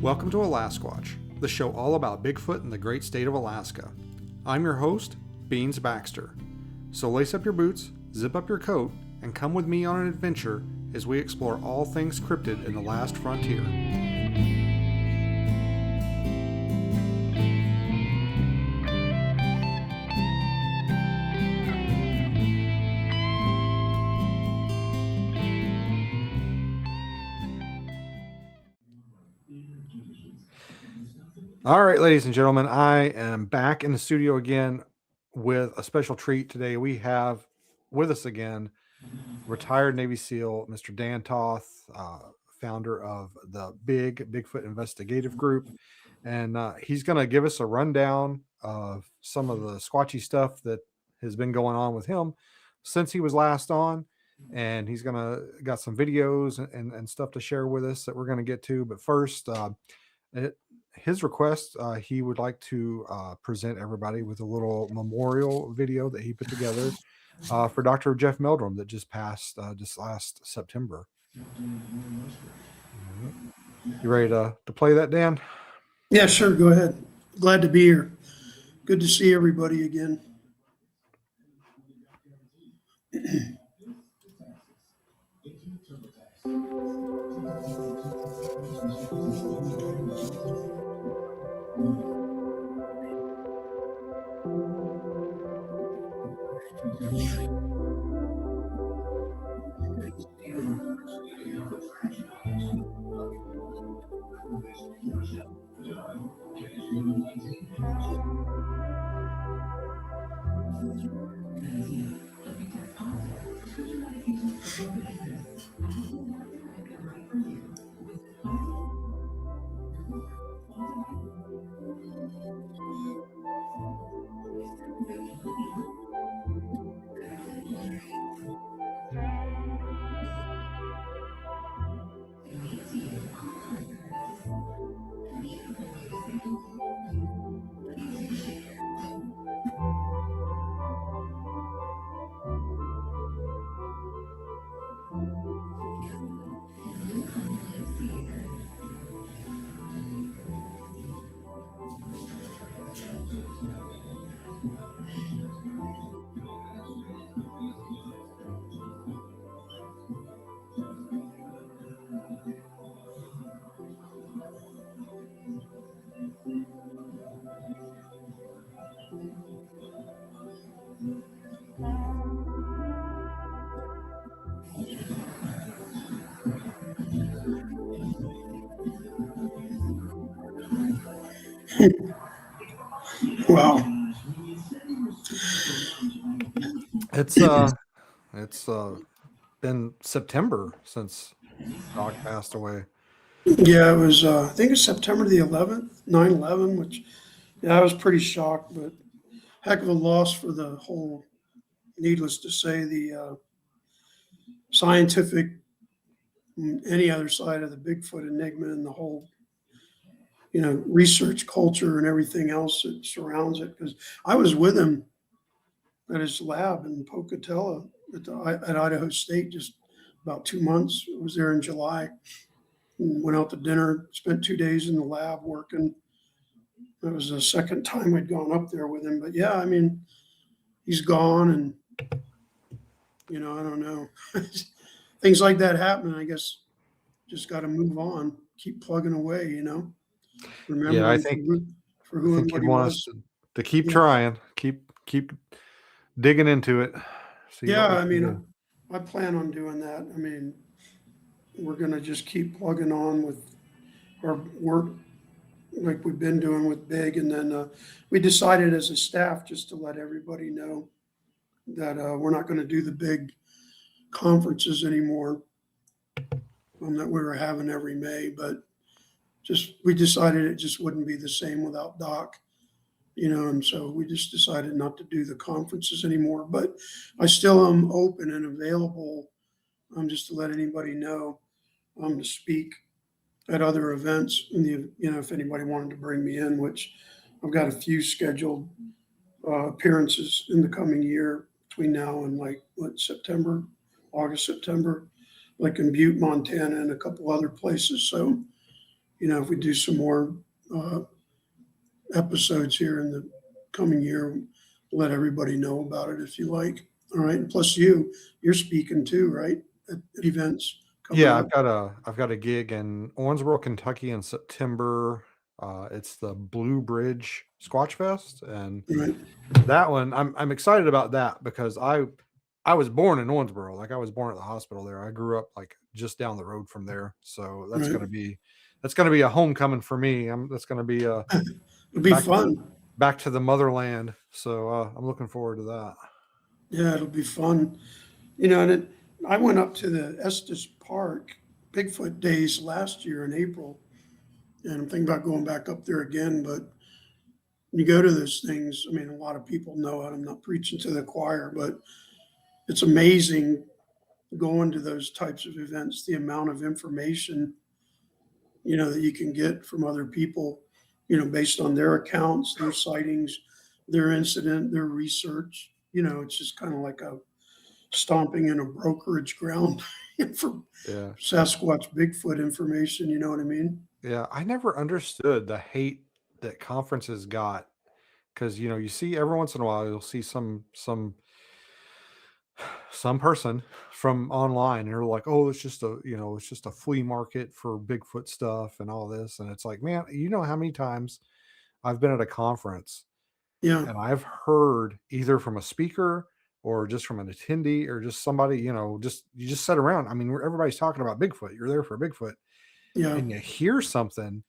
Welcome to Alasquatch, the show all about Bigfoot in the great state of Alaska. I'm your host, Beans Baxter. So lace up your boots, zip up your coat, and come with me on an adventure as we explore all things cryptid in the last frontier. All right, ladies and gentlemen, I am back in the studio again with a special treat today. We have with us again retired Navy SEAL, Mr. Dan Toth, founder of the Bigfoot Investigative Group. And he's going to give us a rundown of some of the squatchy stuff that has been going on with him since he was last on. And he's got some videos and stuff to share with us that we're going to get to. But first, his request, he would like to present everybody with a little memorial video that he put together for Dr. Jeff Meldrum that just passed just last September. You ready to play that, Dan? Yeah, sure. Go ahead. Glad to be here. Good to see everybody again. Wow. It's been September since Doc passed away. Yeah, it was, I think it's September the 11th, 9/11, which, yeah, I was pretty shocked, but heck of a loss for the whole, needless to say, the scientific, any other side of the Bigfoot enigma and the whole, research culture and everything else that surrounds it. Because I was with him at his lab in Pocatello at Idaho State just about 2 months. I was there in July. Went out to dinner, spent 2 days in the lab working. That was the second time I'd gone up there with him. But yeah, I mean, he's gone, and I don't know. Things like that happen. I guess just got to move on, keep plugging away. Remember, Yeah, I think for who and what he'd he want was. us to keep trying, keep digging into it. Yeah, I mean, I plan on doing that. I mean, we're going to just keep plugging on with our work like we've been doing with Big. And then we decided as a staff just to let everybody know that we're not going to do the big conferences anymore that we were having every May. But we decided it just wouldn't be the same without Doc. And so we just decided not to do the conferences anymore. But I still am open and available just to let anybody know to speak at other events. If anybody wanted to bring me in, which I've got a few scheduled appearances in the coming year between now and August, September, like in Butte, Montana, and a couple other places. So if we do some more uh, episodes here in the coming year, let everybody know about it if you like. All right. And plus you're speaking too, right? At events coming Yeah, up. I've got a gig in Owensboro, Kentucky in September. It's the Blue Bridge Squatch Fest, and Right. that one I'm excited about that because I was born in Owensboro. Like I was born at the hospital there. I grew up like just down the road from there. So Right. that's gonna be a homecoming for me. That's gonna be It'll be back fun. back to the motherland. So I'm looking forward to that. Yeah, it'll be fun. And I went up to the Estes Park Bigfoot Days last year in April, and I'm thinking about going back up there again. But when you go to those things, I mean, a lot of people know it. I'm not preaching to the choir, but it's amazing going to those types of events, the amount of information, that you can get from other people, based on their accounts, their sightings, their incident, their research. It's just kind of like a stomping in a brokerage ground for Yeah. Sasquatch Bigfoot information. You know what I mean? Yeah. I never understood the hate that conferences got because you see every once in a while you'll see some person from online and they're like, oh, it's just a flea market for Bigfoot stuff and all this. And it's like, man, you know how many times I've been at a conference Yeah, and I've heard either from a speaker or just from an attendee or just somebody, just you just sit around. I mean, everybody's talking about Bigfoot. You're there for Bigfoot yeah, and you hear something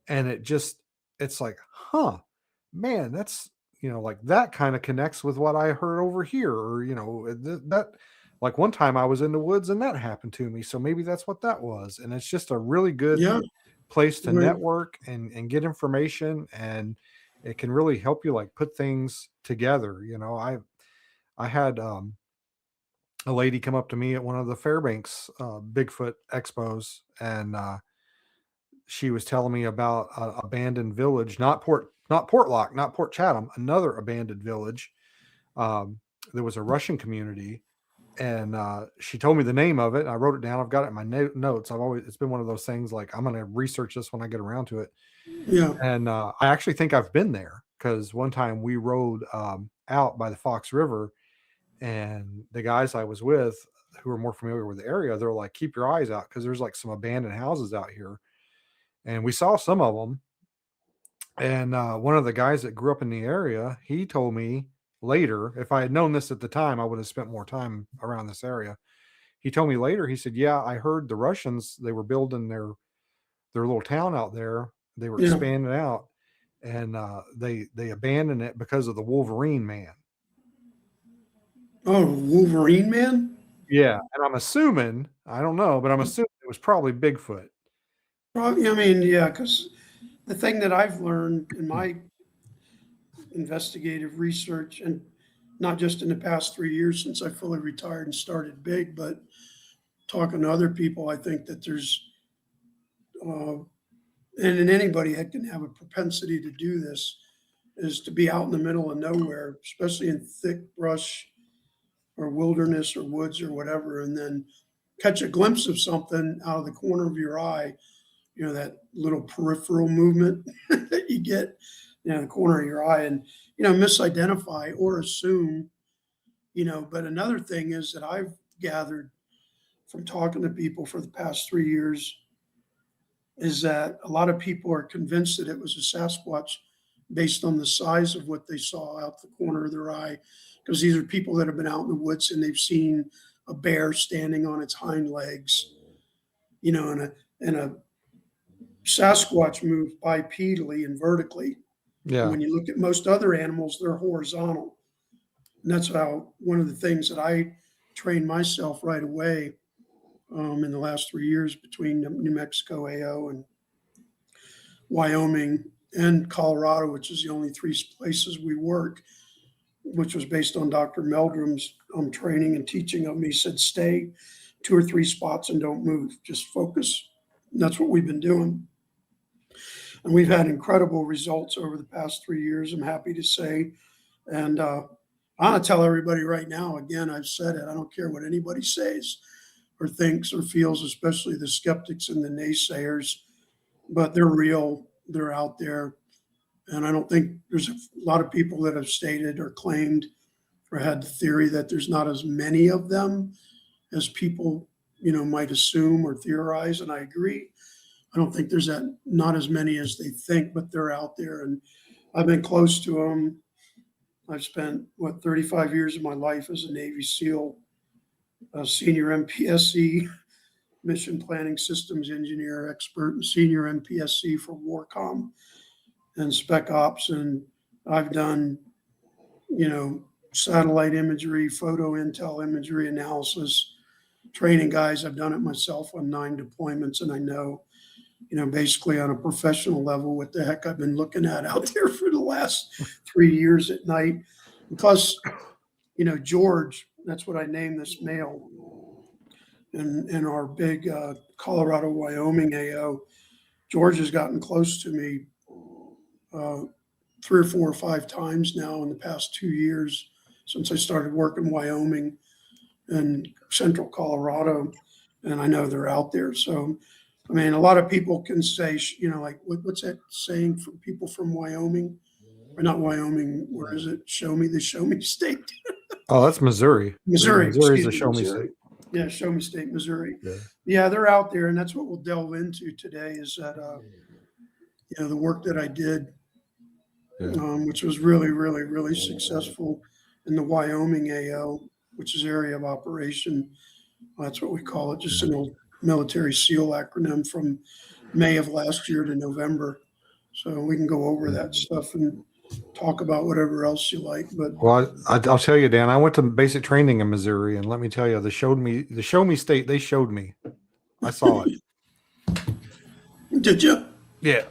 and it's like, huh, man, that's like that kind of connects with what I heard over here, or that like one time I was in the woods and that happened to me, so maybe that's what that was. And it's just a really good yeah. place to Right. network and get information, and it can really help you like put things together. I had a lady come up to me at one of the Fairbanks Bigfoot expos, and she was telling me about a abandoned village, not Portlock, not Port Chatham, another abandoned village. There was a Russian community, and she told me the name of it. I wrote it down. I've got it in my notes. It's been one of those things like I'm going to research this when I get around to it. Yeah, And I actually think I've been there because one time we rode out by the Fox River, and the guys I was with who were more familiar with the area, they're like, keep your eyes out because there's like some abandoned houses out here. And we saw some of them. And one of the guys that grew up in the area, he told me later, if I had known this at the time, I would have spent more time around this area. He told me later, he said, yeah, I heard the Russians, they were building their little town out there. They were yeah. expanding out, and they abandoned it because of the Wolverine man. Oh, Wolverine Man? Yeah. And I'm assuming, I don't know, but I'm assuming it was probably Bigfoot. Probably, I mean, yeah, because the thing that I've learned in my investigative research, and not just in the past 3 years since I fully retired and started big, but talking to other people, I think that there's, uh, and anybody can have a propensity to do this, is to be out in the middle of nowhere, especially in thick brush or wilderness or woods or whatever, and then catch a glimpse of something out of the corner of your eye, that little peripheral movement that you get, the corner of your eye, and, misidentify or assume, but another thing is that I've gathered from talking to people for the past 3 years is that a lot of people are convinced that it was a Sasquatch based on the size of what they saw out the corner of their eye. Because these are people that have been out in the woods and they've seen a bear standing on its hind legs, and a Sasquatch moves bipedally and vertically. And Yeah. when you look at most other animals, they're horizontal. And that's how one of the things that I trained myself right away in the last 3 years between New Mexico, AO, and Wyoming and Colorado, which is the only three places we work, which was based on Dr. Meldrum's training and teaching of me. He said, stay 2 or 3 spots and don't move, just focus. And that's what we've been doing. And we've had incredible results over the past 3 years, I'm happy to say. And I want to tell everybody right now, again, I've said it, I don't care what anybody says or thinks or feels, especially the skeptics and the naysayers. but they're real. They're out there. And I don't think there's a lot of people that have stated or claimed or had the theory that there's not as many of them as people, might assume or theorize. And I agree. I don't think there's not as many as they think, but they're out there. And I've been close to them. I've spent 35 years of my life as a Navy SEAL, a senior MPSC, mission planning systems engineer expert, and senior MPSC for Warcom and Spec Ops. And I've done, satellite imagery, photo intel imagery analysis, training guys. I've done it myself on 9 deployments, and I know, basically on a professional level, what the heck I've been looking at out there for the last 3 years at night. And plus, George, that's what I named this male in our big Colorado, Wyoming AO. George has gotten close to me 3 or 4 or 5 times now in the past 2 years since I started working Wyoming and central Colorado, and I know they're out there. So, I mean, a lot of people can say, like, what's that saying for people from Wyoming? Or not Wyoming, where is it? Show me state. Oh, that's Missouri. Missouri. Missouri's excuse a me, show me Missouri. state. Yeah, show me state, Missouri. Yeah. Yeah, they're out there, and that's what we'll delve into today is that, the work that I did, which was really, really, really successful in the Wyoming AO, which is area of operation. That's what we call it, just an old military SEAL acronym from May of last year to November. So we can go over that stuff and talk about whatever else you like. But Well, I'll tell you, Dan, I went to basic training in Missouri, and let me tell you, the show me state, they showed me. I saw it. did you? Yeah.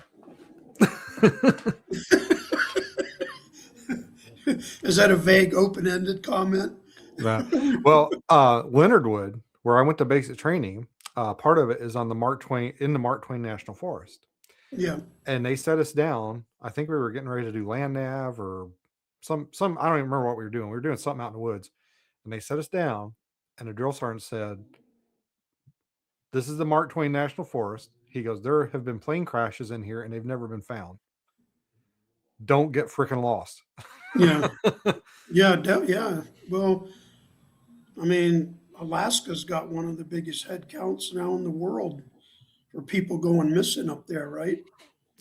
Is that a vague, open-ended comment? Well, Leonard Wood, where I went to basic training, part of it is on the Mark Twain National Forest. Yeah. And they set us down. I think we were getting ready to do land nav or some I don't even remember what we were doing. We were doing something out in the woods. And they set us down, and the drill sergeant said, "This is the Mark Twain National Forest." He goes, "There have been plane crashes in here and they've never been found. Don't get freaking lost." Yeah. Yeah. Well, I mean, Alaska's got one of the biggest head counts now in the world for people going missing up there, right?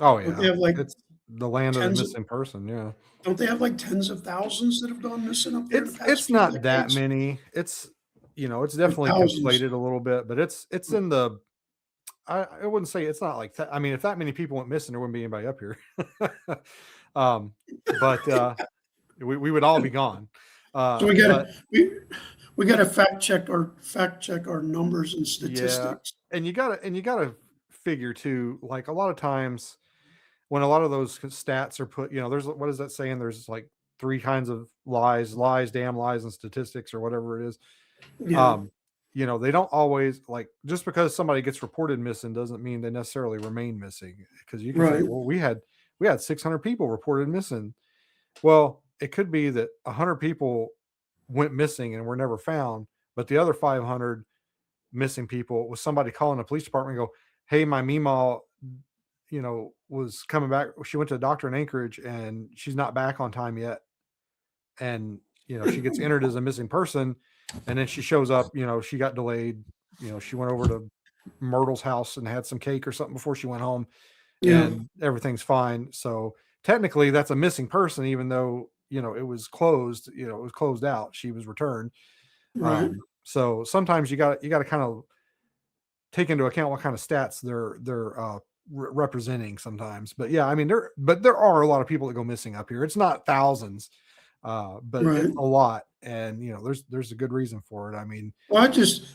Oh Don't they yeah. have like It's the land of the tens of, missing person. Yeah. don't they have like tens of thousands that have gone missing up there the past It's few not that decades? many. It's it's Or definitely thousands. conflated a little bit, but it's in the I wouldn't say it's not like that. I mean, if that many people went missing, there wouldn't be anybody up here. But we would all be gone. So But we gotta fact check our numbers and yeah, statistics. and you gotta figure too. Like a lot of times when a lot of those stats are put, there's what is that saying? There's like 3 kinds of lies, damn lies, and statistics, or whatever it is. Yeah, Um, they don't always like just because somebody gets reported missing doesn't mean they necessarily remain missing. Because you can say, right, well, we had 600 people reported missing. Well, it could be that 100 people went missing and were never found, but the other 500 missing people was somebody calling the police department and go, "Hey, my Meemaw, was coming back. She went to the doctor in Anchorage and she's not back on time yet." And, she gets entered as a missing person. And then she shows up, she got delayed. She went over to Myrtle's house and had some cake or something before she went home, yeah, and everything's fine. So technically that's a missing person, even though, it was closed, it was closed out. She was returned. right, So sometimes you got to kind of take into account what kind of stats they're representing sometimes. But yeah, I mean, there are a lot of people that go missing up here. It's not thousands, but right. it's a lot, and there's a good reason for it. I mean, Well,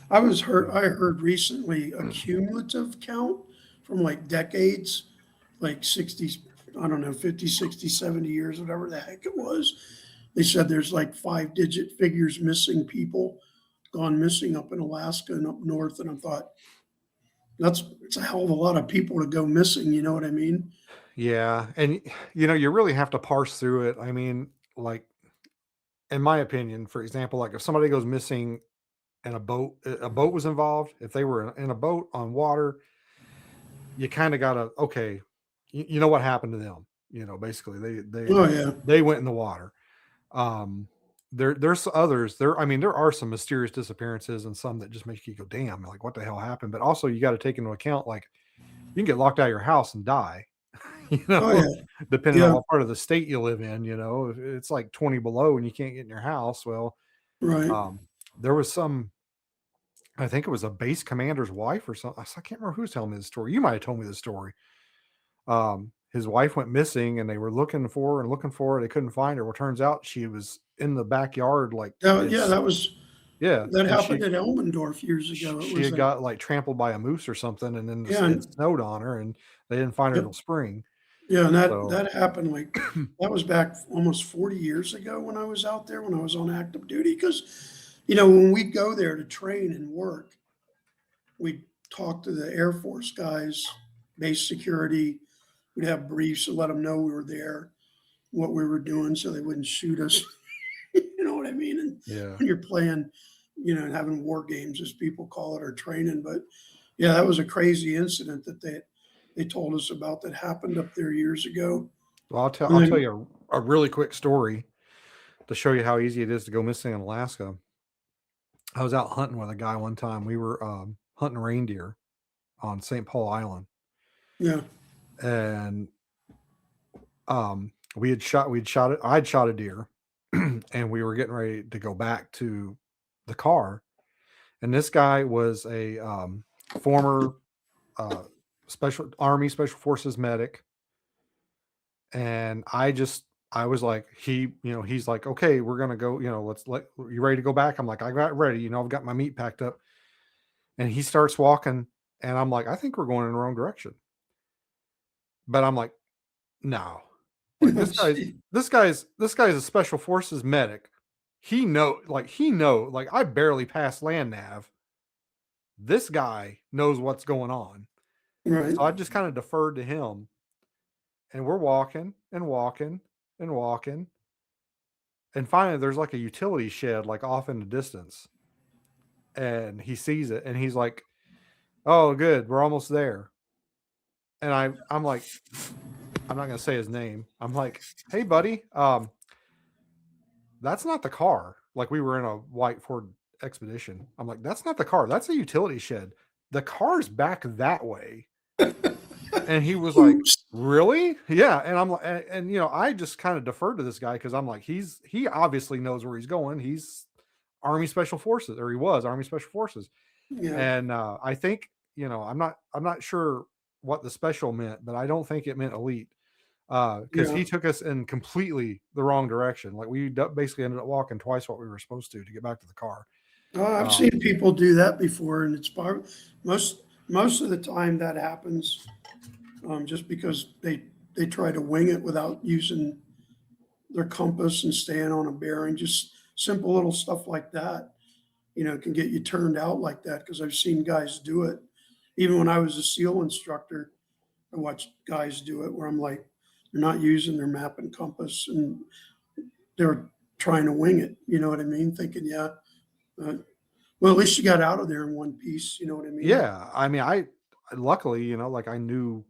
I heard recently a cumulative count from like decades, like 60, I don't know, 50, 60, 70 years, whatever the heck it was. They said there's like 5-digit figures missing people gone missing up in Alaska and up north. And I thought, it's a hell of a lot of people to go missing. You know what I mean? yeah, and you really have to parse through it. I mean, like in my opinion, for example, like if somebody goes missing and a boat was involved, if they were in a boat on water, you kind of gotta, okay, you know what happened to them. Basically Oh, yeah. they went in the water. Um, there's others there. I mean, there are some mysterious disappearances and some that just make you go, damn, like what the hell happened? But also you got to take into account, like, you can get locked out of your house and die, you Oh, know, yeah. depending on Yeah. what part of the state you live in. If it's like 20 below and you can't get in your house, well, Right. um, there was some, I think it was a base commander's wife or something. I can't remember who's telling me the story. You might have told me the story. His wife went missing and they were looking for her and looking for her. They couldn't find her. Well, turns out she was in the backyard, like, Yeah, yeah, that and happened at Elmendorf years ago. It she was had a, got like trampled by a moose or something, and then yeah, it snowed on her, and they didn't find her yep. till spring. Yeah, and So that happened like that was back almost 40 years ago when I was out there when I was on active duty. Because, when we go there to train and work, we'd talk to the Air Force guys, base security. We'd have briefs to let them know we were there, what we were doing, so they wouldn't shoot us. You know what I mean? And yeah, when you're playing, and having war games, as people call it, or training. But yeah, that was a crazy incident that they told us about that happened up there years ago. well, And I'll tell then, you a really quick story to show you how easy it is to go missing in Alaska. I was out hunting with a guy one time. We were hunting reindeer on St. Paul Island, yeah, and we'd shot it. I'd shot a deer, and we were getting ready to go back to the car. And this guy was a former uh, special forces medic, and I was like, he's like, okay, we're gonna go. You ready to go back? I'm like, I got ready. I've got my meat packed up, and he starts walking, and I'm like, I think we're going in the wrong direction. But I'm like, no, like this guy's a special forces medic. Like I barely passed land nav. This guy knows what's going on. right, So I just kind of deferred to him, and we're walking and walking and walking. And finally there's like a utility shed like off in the distance. And he sees it and he's like, "Oh, good, we're almost there." And I'm like, I'm not gonna say his name. I'm like, "Hey buddy, that's not the car." Like we were in a white Ford Expedition. I'm like, "That's not the car. That's a utility shed. The car's back that way." And he was like, oops, "Really?" Yeah. And I'm like, I just kind of deferred to this guy because I'm like, he obviously knows where he's going. He's Army Special Forces, or he was Army Special Forces. yeah, And I think, I'm not sure what the special meant, but I don't think it meant elite. Because yeah. he took us in completely the wrong direction. Like we basically ended up walking twice what we were supposed to get back to the car. I've Um, seen people do that before, and most most of the time that happens just because they try to wing it without using their compass and staying on a bearing. Just simple little stuff like that, can get you turned out like that. Because I've seen guys do it. Even when I was a SEAL instructor, I watched guys do it where I'm like, they're not using their map and compass, and they're trying to wing it. You know what I mean? Thinking, yeah, uh, well, at least you got out of there in one piece. You know what I mean? yeah, I mean, luckily, like I knew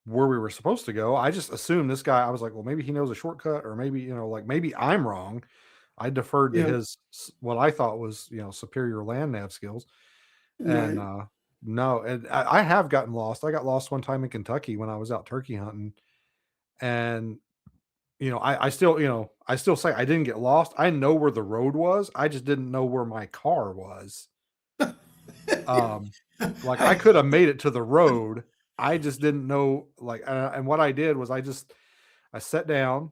where we were supposed to go. I just assumed this guy, I was like, well, maybe he knows a shortcut, or maybe, like maybe I'm wrong. I deferred to Yeah, his what I thought was, superior land nav skills. And right. no, and I have gotten lost. I got lost one time in Kentucky when I was out turkey hunting. And I still say I didn't get lost. I know where the road was. I just didn't know where my car was. Um, like I I, could have made it to the road. I just didn't know, like, and what I did was I sat down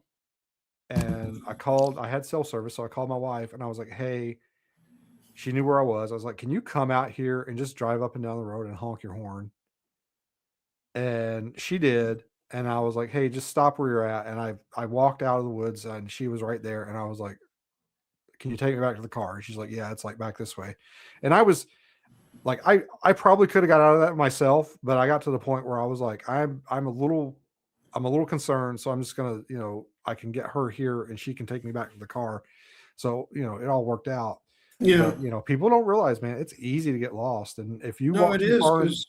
and I had cell service. So I called my wife and I was like, "Hey," she knew where I was. I was like, "Can you come out here and just drive up and down the road and honk your horn?" And she did. And I was like, "Hey, just stop where you're at." And I walked out of the woods and she was right there. And I was like, "Can you take me back to the car?" And she's like, "Yeah, it's like back this way." And I was like, I probably could have got out of that myself, but I got to the point where I was like, I'm a little concerned, so I'm just gonna, I can get her here and she can take me back to the car. So, it all worked out. yeah, But, people don't realize, man, it's easy to get lost. And if you no, walk it too is far, because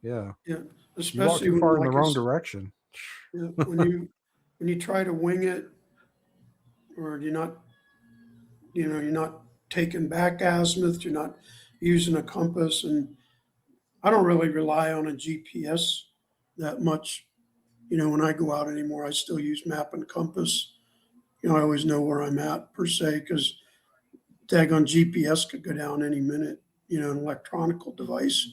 yeah. yeah, You walk especially too when, far in the like I wrong s- direction. yeah, when you try to wing it, or you're not, you're not taking back azimuth, you're not using a compass, and I don't really rely on a GPS that much. When I go out anymore, I still use map and compass. I always know where I'm at per se, because daggone GPS could go down any minute, an electronic device,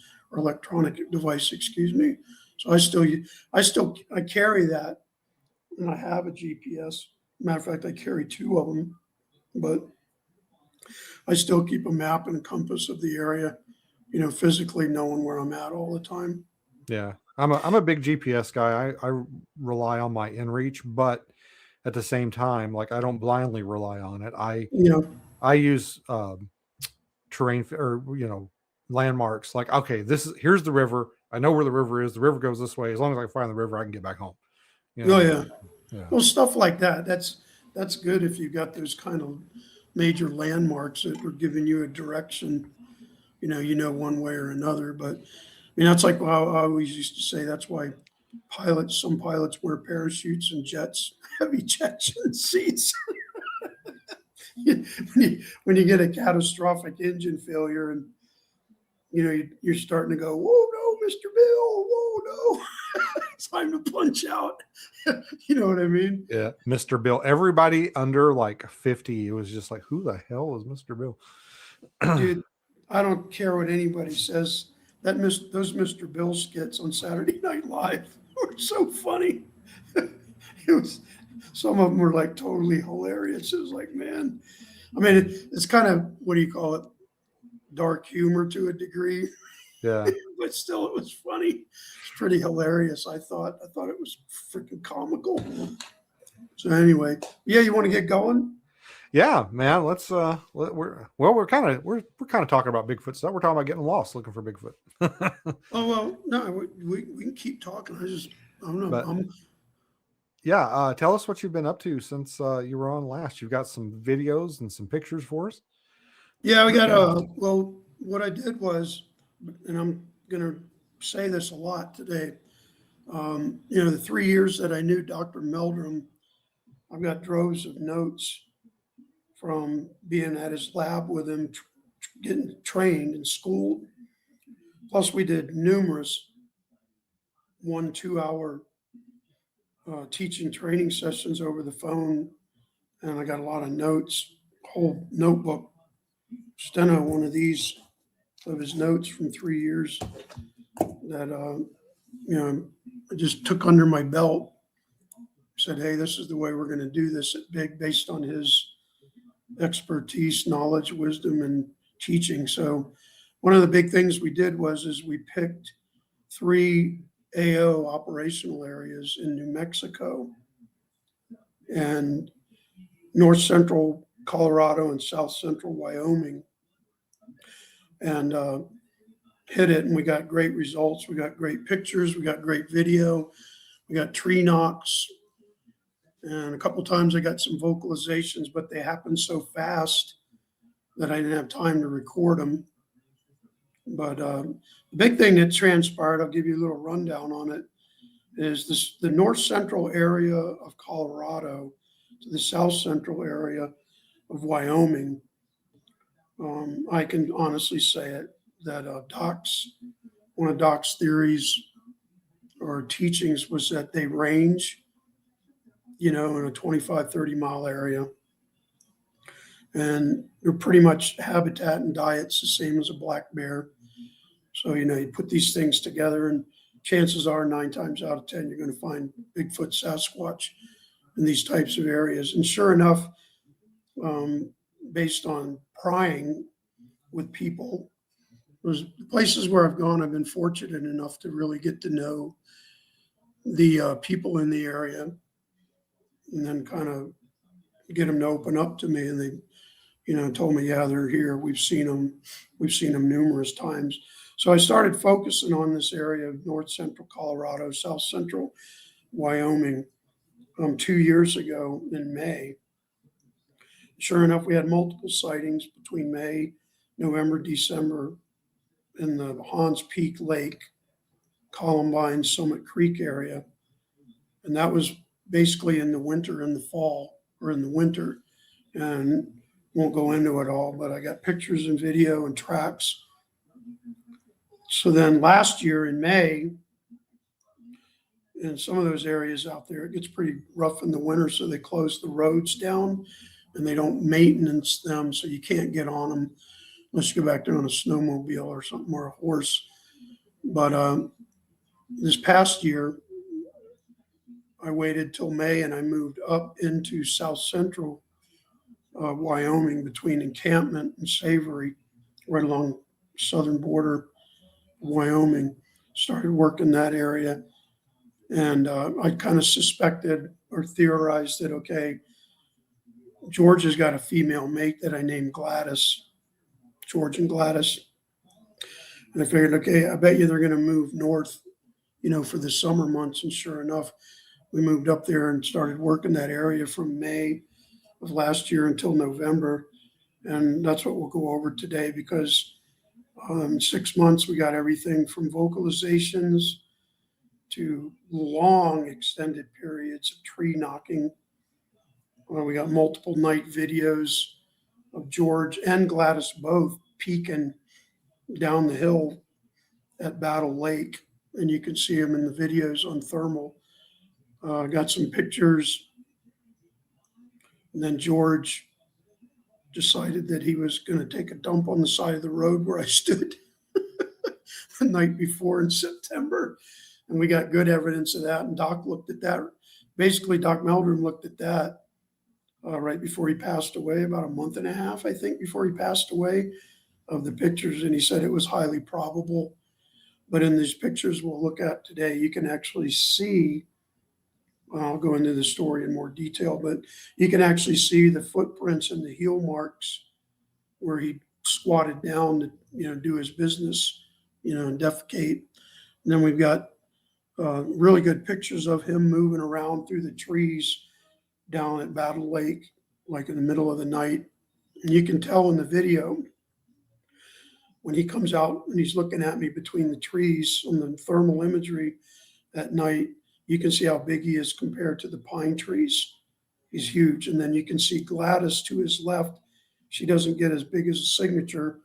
excuse me. So I carry that, and I have a GPS. Matter of fact, I carry two of them, but I still keep a map and compass of the area, physically knowing where I'm at all the time. Yeah. I'm a big GPS guy. I rely on my inReach, but at the same time, like I don't blindly rely on it. You know, I use terrain or landmarks. Like, okay, here's the river. I know where the river is. The river goes this way. As long as I find the river, I can get back home. You oh know. yeah. Yeah. Well, stuff like that. That's good if you've got those kind of major landmarks that are giving you a direction. One way or another. But that's like how I always used to say. That's why some pilots wear parachutes and jets have ejection seats. When you get a catastrophic engine failure, and you're starting to go, whoa, no, Mr. Bill, whoa, no, it's time to punch out. You know what I mean? Yeah. Mr. Bill. Everybody under like 50, it was just like, who the hell is Mr. Bill? Dude, I don't care what anybody says. Those Mr. Bill skits on Saturday Night Live were so funny. It was Some of them were like totally hilarious. It was like, man, I mean, it's kind of, what do you call it? Dark humor to a degree, Yeah. but still, it was funny. It's pretty hilarious. I thought it was freaking comical. So anyway, yeah, you want to get going? Yeah, man. Let's we're kind of talking about Bigfoot stuff. We're talking about getting lost looking for Bigfoot. Oh well, no, we can keep talking. I don't know. But yeah, tell us what you've been up to since you were on last. You've got some videos and some pictures for us. Yeah, we got well, what I did was, and I'm gonna say this a lot today. The 3 years that I knew Dr. Meldrum, I've got droves of notes from being at his lab with him, getting trained and schooled. Plus, we did numerous 1 2 hour teaching training sessions over the phone, and I got a lot of notes, whole notebook, steno, one of these of his notes from 3 years that I just took under my belt. Said, hey, this is the way we're going to do this at Big, based on his expertise, knowledge, wisdom, and teaching. So one of the big things we did is we picked 3 AO operational areas in New Mexico and north central Colorado and south central Wyoming, and hit it. And we got great results. We got great pictures. We got great video. We got tree knocks. And a couple times I got some vocalizations, but they happened so fast that I didn't have time to record them. But the big thing that transpired, I'll give you a little rundown on it, is the north central area of Colorado to the south central area of Wyoming. I can honestly say it that one of Doc's theories or teachings was that they range, in a 25, 30-mile area. And they're pretty much habitat and diet's the same as a black bear. So, you put these things together, and chances are 9 times out of 10, you're going to find Bigfoot, Sasquatch in these types of areas. And sure enough, based on prying with people, those places where I've gone, I've been fortunate enough to really get to know the people in the area, and then kind of get them to open up to me. And they, told me, yeah, they're here. We've seen them. We've seen them numerous times. So I started focusing on this area of north central Colorado, south central Wyoming 2 years ago in May. Sure enough, we had multiple sightings between May, November, December in the Hans Peak Lake. Columbine, Summit Creek area. And that was basically in the winter, in the fall, or in the winter. And won't go into it all, but I got pictures and video and tracks. So then last year in May, in some of those areas out there, it gets pretty rough in the winter, so they close the roads down and they don't maintenance them, so you can't get on them unless you go back there on a snowmobile or something, or a horse. But this past year, I waited till May and I moved up into south central Wyoming, between Encampment and Savory, right along southern border of Wyoming. Started working that area. And I kind of suspected or theorized that, okay, George has got a female mate that I named Gladys, George and Gladys. And I figured, okay, I bet you they're going to move north, for the summer months. And sure enough, we moved up there and started working that area from May of last year until November. And that's what we'll go over today, because in 6 months, we got everything from vocalizations to long extended periods of tree knocking. We got multiple night videos of George and Gladys both peeking down the hill at Battle Lake, and you can see them in the videos on thermal. Got some pictures, and then George decided that he was going to take a dump on the side of the road where I stood the night before in September. And we got good evidence of that. And Doc looked at that. Basically, Doc Meldrum looked at that right before he passed away, about a month and a half, I think, before he passed away, of the pictures. And he said it was highly probable. But in these pictures we'll look at today, you can actually see, I'll go into the story in more detail, but you can actually see the footprints and the heel marks where he squatted down to, do his business, and defecate. And then we've got really good pictures of him moving around through the trees down at Battle Lake, like in the middle of the night. And you can tell in the video when he comes out and he's looking at me between the trees on the thermal imagery at night, you can see how big he is compared to the pine trees. He's huge. And then you can see Gladys to his left. She doesn't get as big as a signature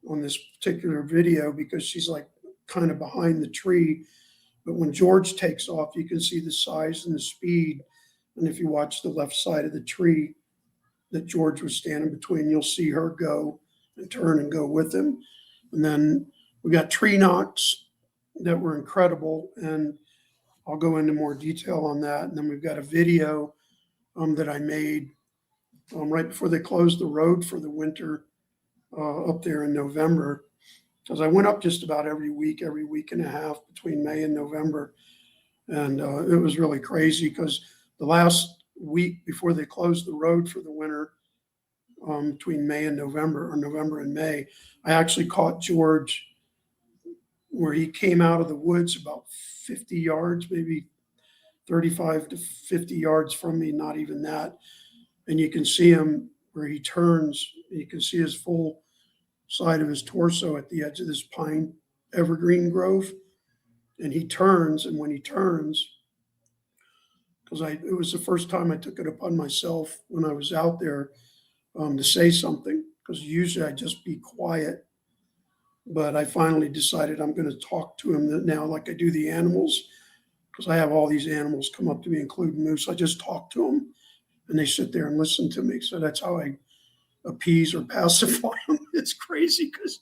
on this particular video because she's like kind of behind the tree. But when George takes off, you can see the size and the speed. And if you watch the left side of the tree that George was standing between, you'll see her go and turn and go with him. And then we got tree knocks that were incredible. And I'll go into more detail on that. And then we've got a video that I made right before they closed the road for the winter up there in November. Because I went up just about every week and a half between May and November. And it was really crazy because the last week before they closed the road for the winter, between May and November, or November and May, I actually caught George where he came out of the woods about 50 yards, maybe 35 to 50 yards from me, not even that. And you can see him where he turns. You can see his full side of his torso at the edge of this pine evergreen grove. And he turns, and when he turns, because it was the first time I took it upon myself when I was out there to say something, because usually I just be quiet. But I finally decided I'm going to talk to him now like I do the animals, because I have all these animals come up to me, including moose. I just talk to them, and they sit there and listen to me. So that's how I appease or pacify them. It's crazy because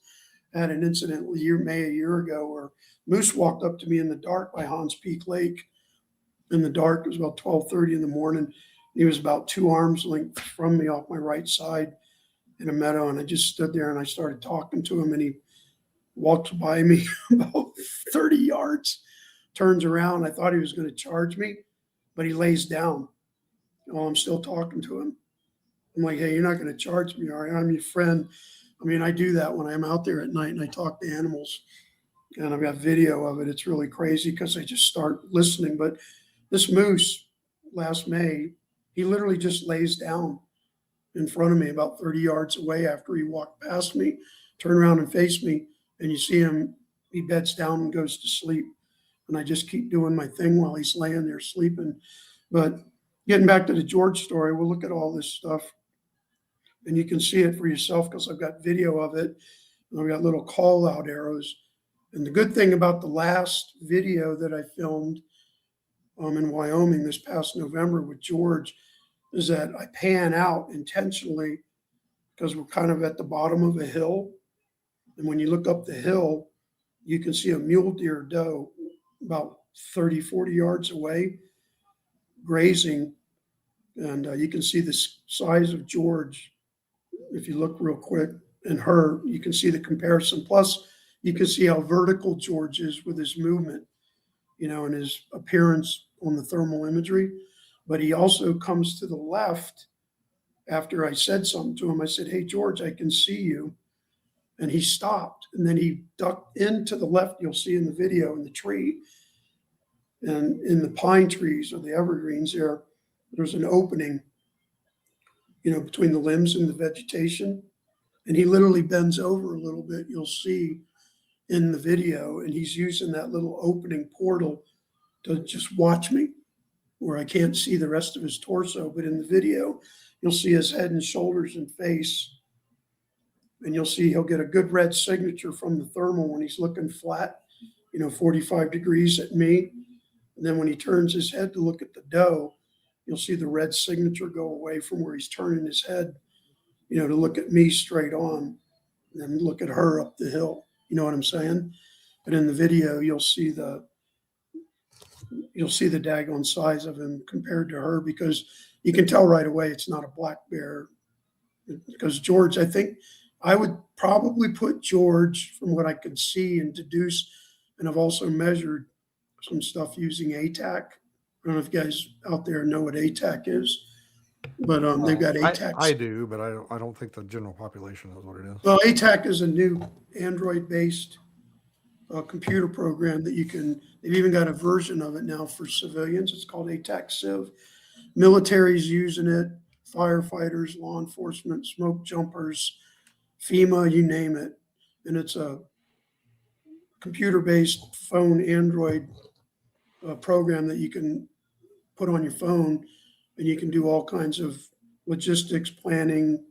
I had an incident a year ago where moose walked up to me in the dark by Hans Peak Lake. In the dark, it was about 12:30 in the morning. He was about 2 arms length from me off my right side in a meadow. And I just stood there and I started talking to him, and he walked by me about 30 yards, turns around. I thought he was going to charge me, but he lays down while I'm still talking to him. I'm like, hey, you're not going to charge me, all right? I'm your friend. I mean, I do that when I'm out there at night and I talk to animals, and I've got video of it. It's really crazy because I just start listening. But this moose last May, he literally just lays down in front of me about 30 yards away after he walked past me, turned around and faced me, and you see him, he beds down and goes to sleep. and I just keep doing my thing while he's laying there sleeping. But getting back to the George story, we'll look at all this stuff and you can see it for yourself because I've got video of it. And I've got little call out arrows. And the good thing about the last video that I filmed in Wyoming this past November with George is that I pan out intentionally because we're kind of at the bottom of a hill. And when you look up the hill, you can see a mule deer doe about 30, 40 yards away grazing. And you can see the size of George. If you look real quick, and her, you can see the comparison. Plus, you can see how vertical George is with his movement, and his appearance on the thermal imagery. But he also comes to the left after I said something to him. I said, "Hey, George, I can see you." And he stopped. And then he ducked into the left. You'll see in the video in the tree. And in the pine trees or the evergreens there's an opening, between the limbs and the vegetation. And he literally bends over a little bit. You'll see in the video, and he's using that little opening portal to just watch me, where I can't see the rest of his torso. But in the video, you'll see his head and shoulders and face. And you'll see he'll get a good red signature from the thermal when he's looking flat, 45 degrees at me. And then when he turns his head to look at the doe, you'll see the red signature go away from where he's turning his head, to look at me straight on, and then look at her up the hill. You know what I'm saying? But in the video, you'll see the daggone size of him compared to her, because you can tell right away it's not a black bear. Because George, I think I would probably put George, from what I could see and deduce, and I've also measured some stuff using ATAC. I don't know if you guys out there know what ATAC is, but they've got ATAC. I do, but I don't think the general population knows what it is. Well, ATAC is a new Android-based computer program that they've even got a version of it now for civilians. It's called ATAC Civ. Military's using it, firefighters, law enforcement, smoke jumpers, FEMA, you name it. And it's a computer-based phone Android program that you can put on your phone, and you can do all kinds of logistics, planning,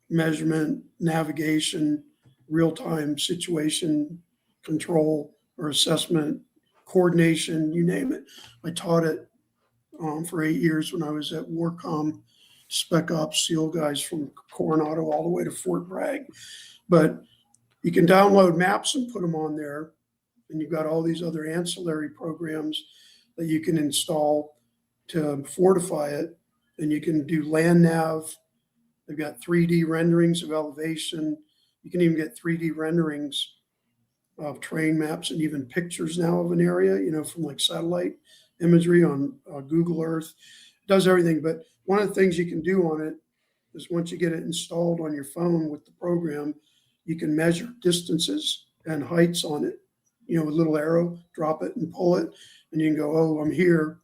measurement, navigation, real-time situation control or assessment, coordination, you name it. I taught it for 8 years when I was at Warcom, Spec Ops SEAL guys from Coronado all the way to Fort Bragg. But you can download maps and put them on there, and you've got all these other ancillary programs that you can install to fortify it. And you can do land nav. They've got 3D renderings of elevation. You can even get 3D renderings of terrain maps and even pictures now of an area, from like satellite imagery on Google Earth. It does everything. But one of the things you can do on it is, once you get it installed on your phone with the program, you can measure distances and heights on it, with a little arrow, drop it and pull it, and you can go, "Oh, I'm here,"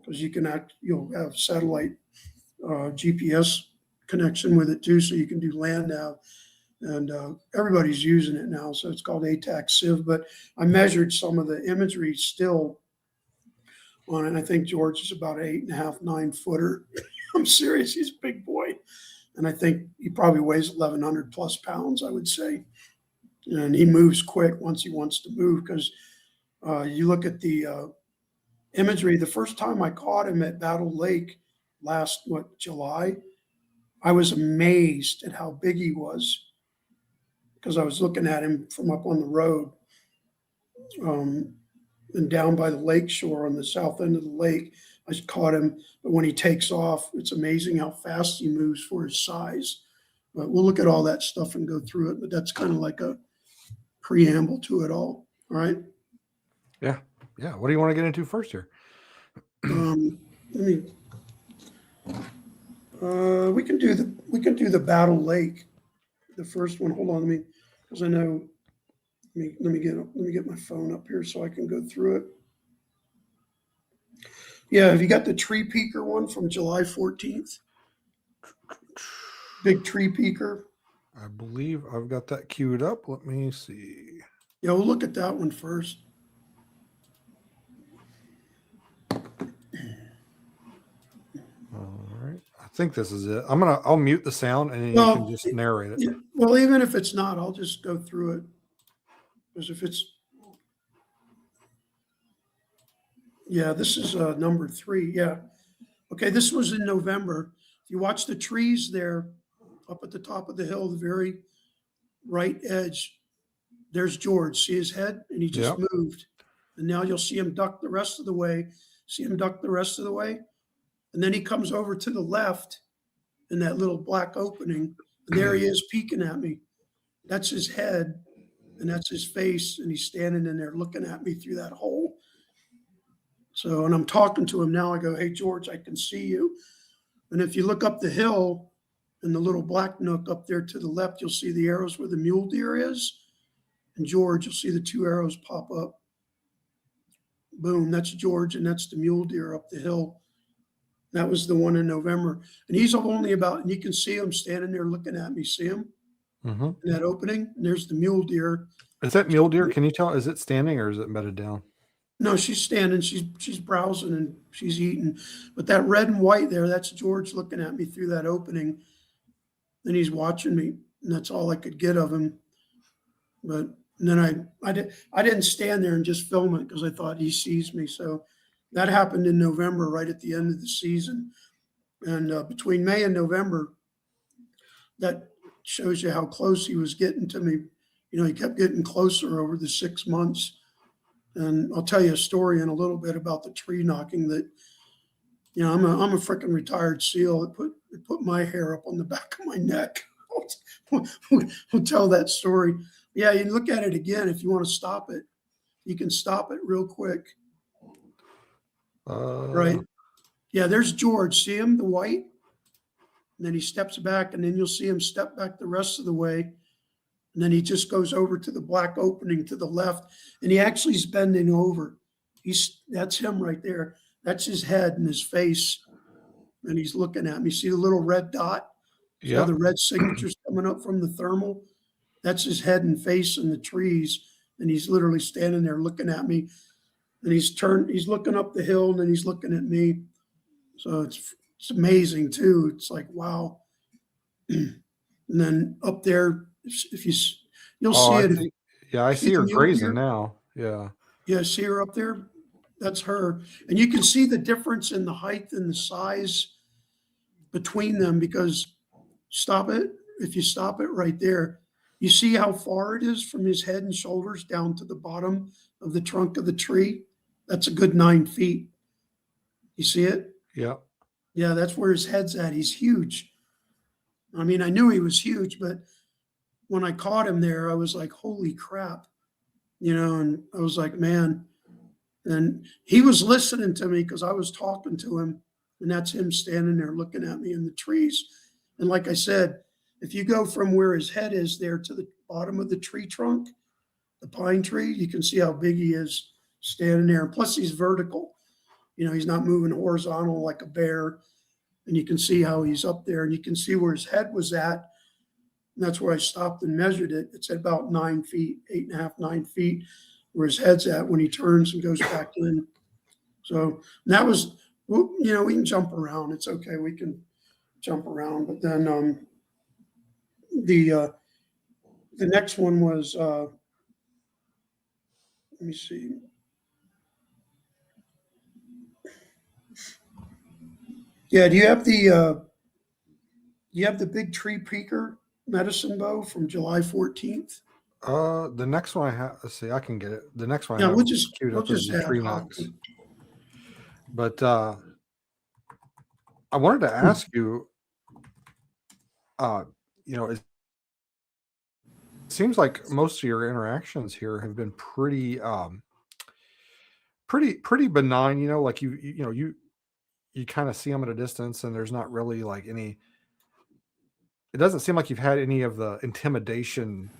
because you'll have satellite GPS connection with it too, so you can do land nav. And everybody's using it now, so it's called ATAC Civ. But I measured some of the imagery still on it. I think George is about 8.5, 9 footer. I'm serious, he's a big boy. And I think he probably weighs 1,100 plus pounds, I would say. And he moves quick once he wants to move, because you look at the imagery. The first time I caught him at Battle Lake last, July, I was amazed at how big he was, because I was looking at him from up on the road and down by the lake shore on the south end of the lake. I caught him, but when he takes off, it's amazing how fast he moves for his size. But we'll look at all that stuff and go through it. But that's kind of like a preamble to it all. All right. Yeah. What do you want to get into first here? We can do the Battle Lake, the first one. Hold on, because I know. Let me get my phone up here so I can go through it. Yeah, have you got the tree peaker one from July 14th? Big tree peaker. I believe I've got that queued up. Let me see. Yeah, we'll look at that one first. think this is it. I'll mute the sound and then you can Well, just narrate it. well, even if it's not, I'll just go through it. Because if it's, yeah, this is number 3. Yeah. Okay, this was in November. If you watch the trees there up at the top of the hill, the very right edge, there's George. See his head? And he just Yep. moved. And now you'll see him duck the rest of the way. See him duck the rest of the way. And then he comes over to the left in that little black opening. And there he is peeking at me. That's his head and that's his face. And he's standing in there looking at me through that hole. So, and I'm talking to him now. I go, hey, George, I can see you. And if you look up the hill in the little black nook up there to the left, you'll see the arrows where the mule deer is. And George, you'll see the 2 arrows pop up. Boom, that's George, and that's the mule deer up the hill. That was the one in November. And he's only about, and you can see him standing there looking at me. See him Mm-hmm. in that opening? And there's the mule deer. Is that mule deer? Can you tell? Is it standing or is it bedded down? No, she's standing. She's browsing and she's eating. But that red and white there, that's George looking at me through that opening. And he's watching me. And that's all I could get of him. But and then I didn't stand there and just film it because I thought he sees me. So that happened in November, right at the end of the season. And between May and November, that shows you how close he was getting to me. You know, he kept getting closer over the 6 months. And I'll tell you a story in a little bit about the tree knocking that, you know, I'm a freaking retired SEAL. It put my hair up on the back of my neck. I'll tell that story. Yeah, you look at it again. If you want to stop it, you can stop it real quick. Right. Yeah, there's George. See him, the white? And then he steps back, and then you'll see him step back the rest of the way. And then he just goes over to the black opening to the left, and he actually is bending over. That's him right there. That's his head and his face, and he's looking at me. See the little red dot? Yeah, the red signatures coming up from the thermal. That's his head and face in the trees, and he's literally standing there looking at me. And he's looking up the hill, and then he's looking at me. So it's amazing too. It's like wow. And then up there, if you'll see it. Yeah, I see her grazing now. Yeah. Yeah, see her up there? That's her. And you can see the difference in the height and the size between them because if you stop it right there, you see how far it is from his head and shoulders down to the bottom of the trunk of the tree? That's a good 9 feet. You see it? Yeah. Yeah, that's where his head's at. He's huge. I mean, I knew he was huge, but when I caught him there, I was like, holy crap, you know, and I was like, man. And he was listening to me because I was talking to him, and that's him standing there looking at me in the trees. And like I said, if you go from where his head is there to the bottom of the tree trunk, the pine tree, you can see how big he is standing there. And plus he's vertical, you know, he's not moving horizontal like a bear. And you can see how he's up there, and you can see where his head was at. And that's where I stopped and measured it. It's at about 9 feet, 8.5, 9 feet, where his head's at when he turns and goes back in. So that was, well, you know, we can jump around. It's okay. We can jump around. But then the next one was, let me see. Yeah, do you have the big tree peaker medicine bow from July 14th? The next one I have, let's see, I can get it. The next one Yeah, I have we'll just the have tree a knocks. copy. But I wanted to ask you, you know, it seems like most of your interactions here have been pretty benign, you know, like you kind of see them at a distance and there's not really like it doesn't seem like you've had any of the intimidation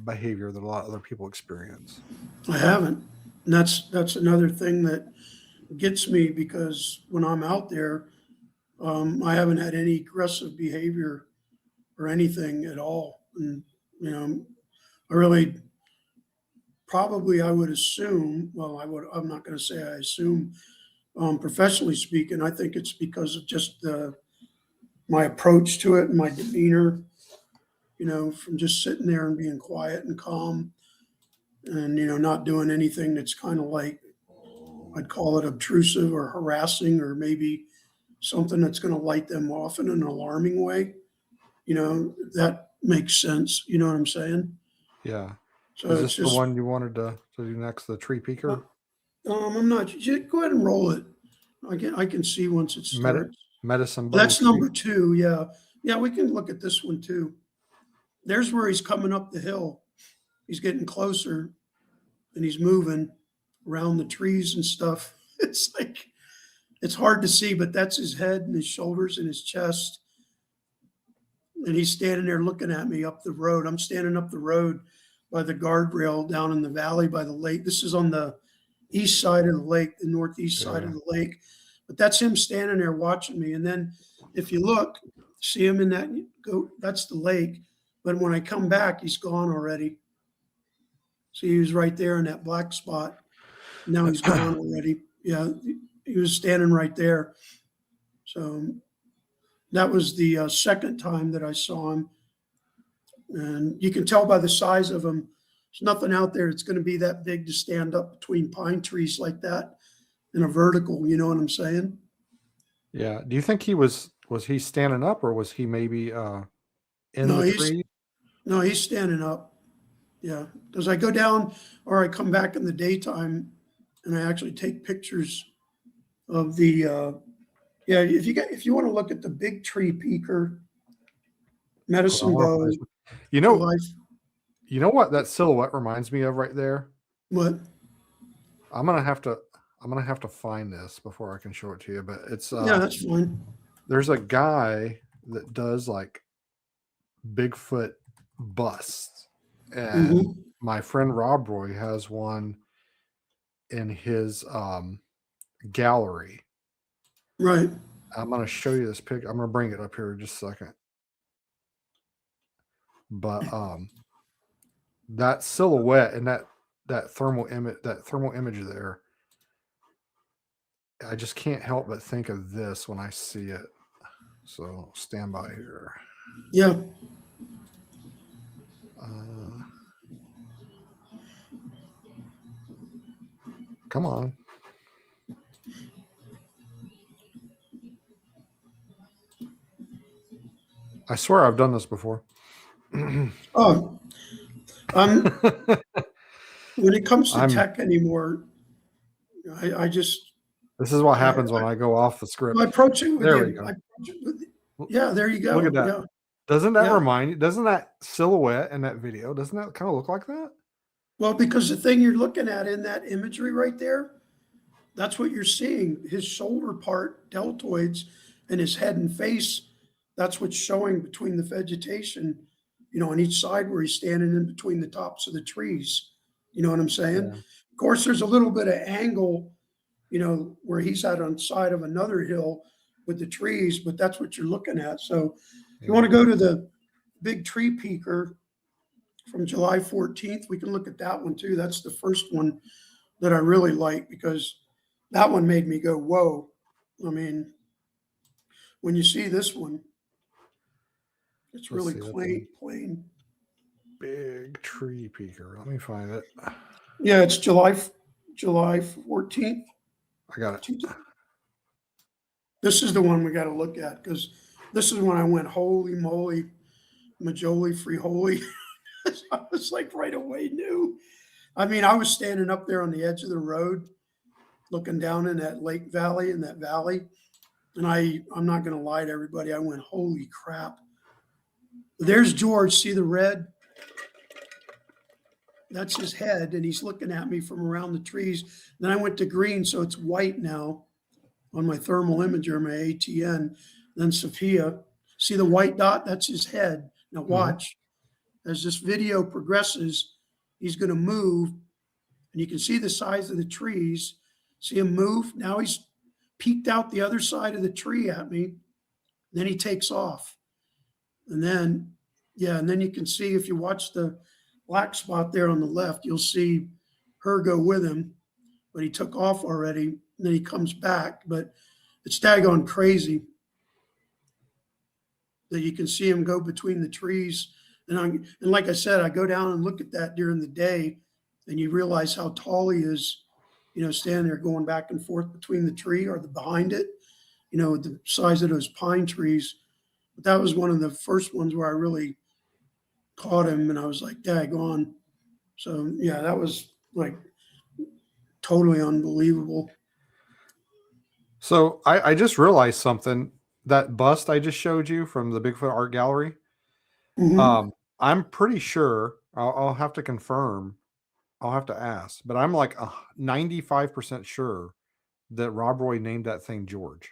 behavior that a lot of other people experience. I haven't. And that's another thing that gets me because when I'm out there, I haven't had any aggressive behavior or anything at all. And, you know, I really I would assume, well, I'm not going to say I assume, professionally speaking, I think it's because of just the my approach to it and my demeanor, from just sitting there and being quiet and calm and, not doing anything that's kind of like, I'd call it obtrusive or harassing, or maybe something that's going to light them off in an alarming way. That makes sense. You know what I'm saying? Yeah. So Is it's this the just, one you wanted to do next, the tree peeker? I'm not, just go ahead and roll it. I can see once it Medi- starts. medicine bow That's tree? number two. Yeah. Yeah. We can look at this one too. There's where he's coming up the hill. He's getting closer and he's moving around the trees and stuff. It's like, it's hard to see, but that's his head and his shoulders and his chest. And he's standing there looking at me up the road. I'm standing up the road by the guardrail down in the valley by the lake. This is on the east side of the lake, the northeast side of Yeah. the lake. But that's him standing there watching me. And then if you look, see him in that go, that's the lake. But when I come back, he's gone already. See, he was right there in that black spot. Now he's gone already. Yeah, he was standing right there. So that was the second time that I saw him. And you can tell by the size of him, there's nothing out there that's going to be that big to stand up between pine trees like that in a vertical. You know what I'm saying? Yeah. Do you think was he standing up, or was he maybe in No, the he's tree? no, he's standing up. Yeah, because I go down or I come back in the daytime and I actually take pictures of the. Yeah, if you want to look at the big tree peaker, medicine bow, You know, July. you know what that silhouette reminds me of right there? What? I'm gonna have to find this before I can show it to you. But it's Yeah, that's fine. there's a guy that does like Bigfoot busts, and Hmm. my friend Rob Roy has one in his gallery. Right. I'm gonna show you this pic. I'm gonna bring it up here in just a second. But that silhouette and that thermal image there, I just can't help but think of this when I see it. So stand by here. Yeah. Come on. I swear I've done this before. Oh, I'm when it comes to I'm. tech anymore, I just This is what I, happens when I go off the I script. approach it with There we you. go. Yeah, there you Look go. at that. Yeah, Doesn't that yeah. remind you? Doesn't that silhouette in that video? Doesn't that kind of look like that? Well, because the thing you're looking at in that imagery right there, that's what you're seeing. His shoulder part, deltoids, and his head and face. That's what's showing between the vegetation, on each side where he's standing in between the tops of the trees. You know what I'm saying? Yeah. Of course, there's a little bit of angle, where he's at on the side of another hill with the trees, but that's what you're looking at. So if you want to go to the big tree peaker from July 14th, we can look at that one too. That's the first one that I really like because that one made me go, whoa. I mean, when you see this one, it's Let's really see. That's a plain. big tree peaker. Let me find it. Yeah, it's July 14th. I got it. This is the one we got to look at because this is when I went, holy moly, majoli free holy. I was like right away knew. I mean, I was standing up there on the edge of the road looking down in that lake valley, and I'm not going to lie to everybody. I went, holy crap. There's George. See the red? That's his head, and he's looking at me from around the trees. Then I went to green, so it's white now on my thermal imager, my ATN. Then Sophia, see the white dot? That's his head. Now watch. As this video progresses, he's going to move, and you can see the size of the trees. See him move? Now he's peeked out the other side of the tree at me. Then he takes off. And then, and then you can see if you watch the black spot there on the left, you'll see her go with him, but he took off already. And then he comes back, but it's daggone crazy. that you can see him go between the trees. And like I said, I go down and look at that during the day, and you realize how tall he is, standing there going back and forth between the tree or the behind it, the size of those pine trees. But that was one of the first ones where I really caught him, and I was like, daggone. So yeah, that was like totally unbelievable. So I just realized something. That bust I just showed you from the Bigfoot Art Gallery. Hmm. I'm pretty sure I'll have to confirm. I'll have to ask, but I'm like 95% sure that Rob Roy named that thing George.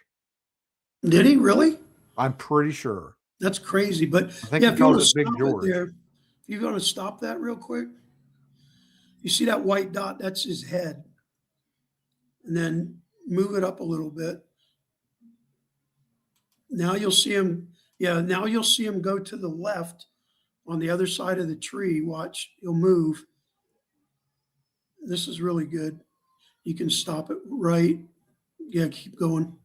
Did he really? I'm pretty sure. That's crazy. But I think yeah, he if you want calls to it Big stop it George. there, if you're going to stop that real quick, you see that white dot? That's his head. And then move it up a little bit. Now you'll see him. Yeah, now you'll see him go to the left on the other side of the tree. Watch, he'll move. This is really good. You can stop it right. Yeah, keep going.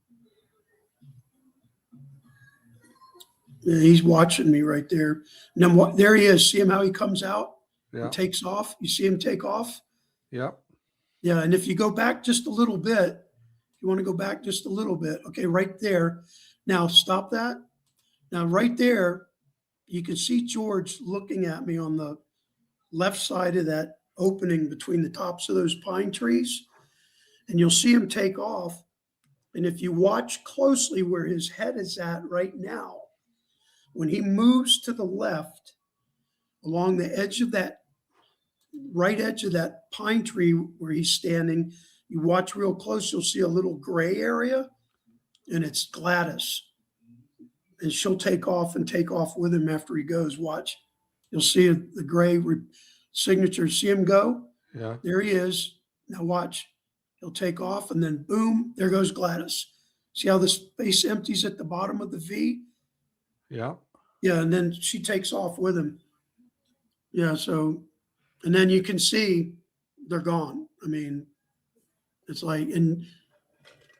Yeah, he's watching me right there. And then there he is. See him how he comes out and Yeah. takes off? You see him take off? Yep. Yeah, and if you go back just a little bit, you want to go back just a little bit. Okay, right there. Now stop that. Now right there, you can see George looking at me on the left side of that opening between the tops of those pine trees, and you'll see him take off. And if you watch closely where his head is at right now, when he moves to the left along the edge of that right edge of that pine tree where he's standing, you watch real close, you'll see a little gray area, and it's Gladys. And she'll take off and take off with him after he goes. Watch. You'll see the gray signature. See him go? Yeah. There he is. Now watch. He'll take off, and then boom, there goes Gladys. See how the space empties at the bottom of the V? Yeah. Yeah, and then she takes off with him. Yeah, so, and then you can see they're gone. I mean, it's like, and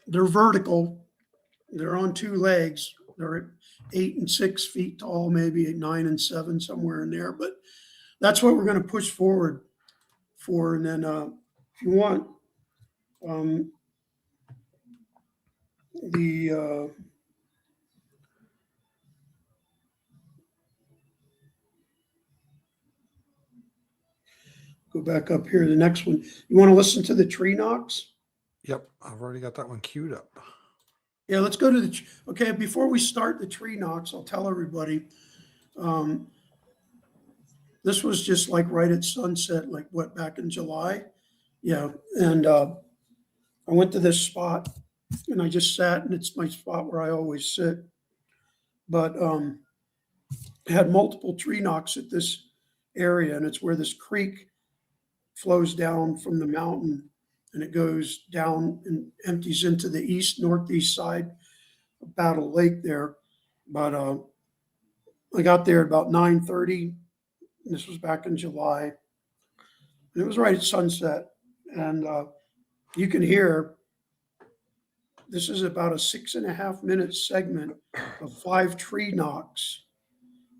they're vertical. They're on two legs. They're 8 and 6 feet tall, maybe 9 and 7, somewhere in there. But that's what we're going to push forward for. And then, if you want, um, the go back up here. The next one. You want to listen to the tree knocks? Yep. I've already got that one queued up. Yeah, let's go to the. Okay, before we start the tree knocks, I'll tell everybody. Um, this was just like right at sunset, like what, back in July? Yeah, and I went to this spot and I just sat, and it's my spot where I always sit. But it had multiple tree knocks at this area, and it's where this creek flows down from the mountain, and it goes down and empties into the northeast side of Battle Lake there. But I got there at about 9:30. This was back in July. And it was right at sunset, and you can hear. This is about a 6.5 minute segment of 5 tree knocks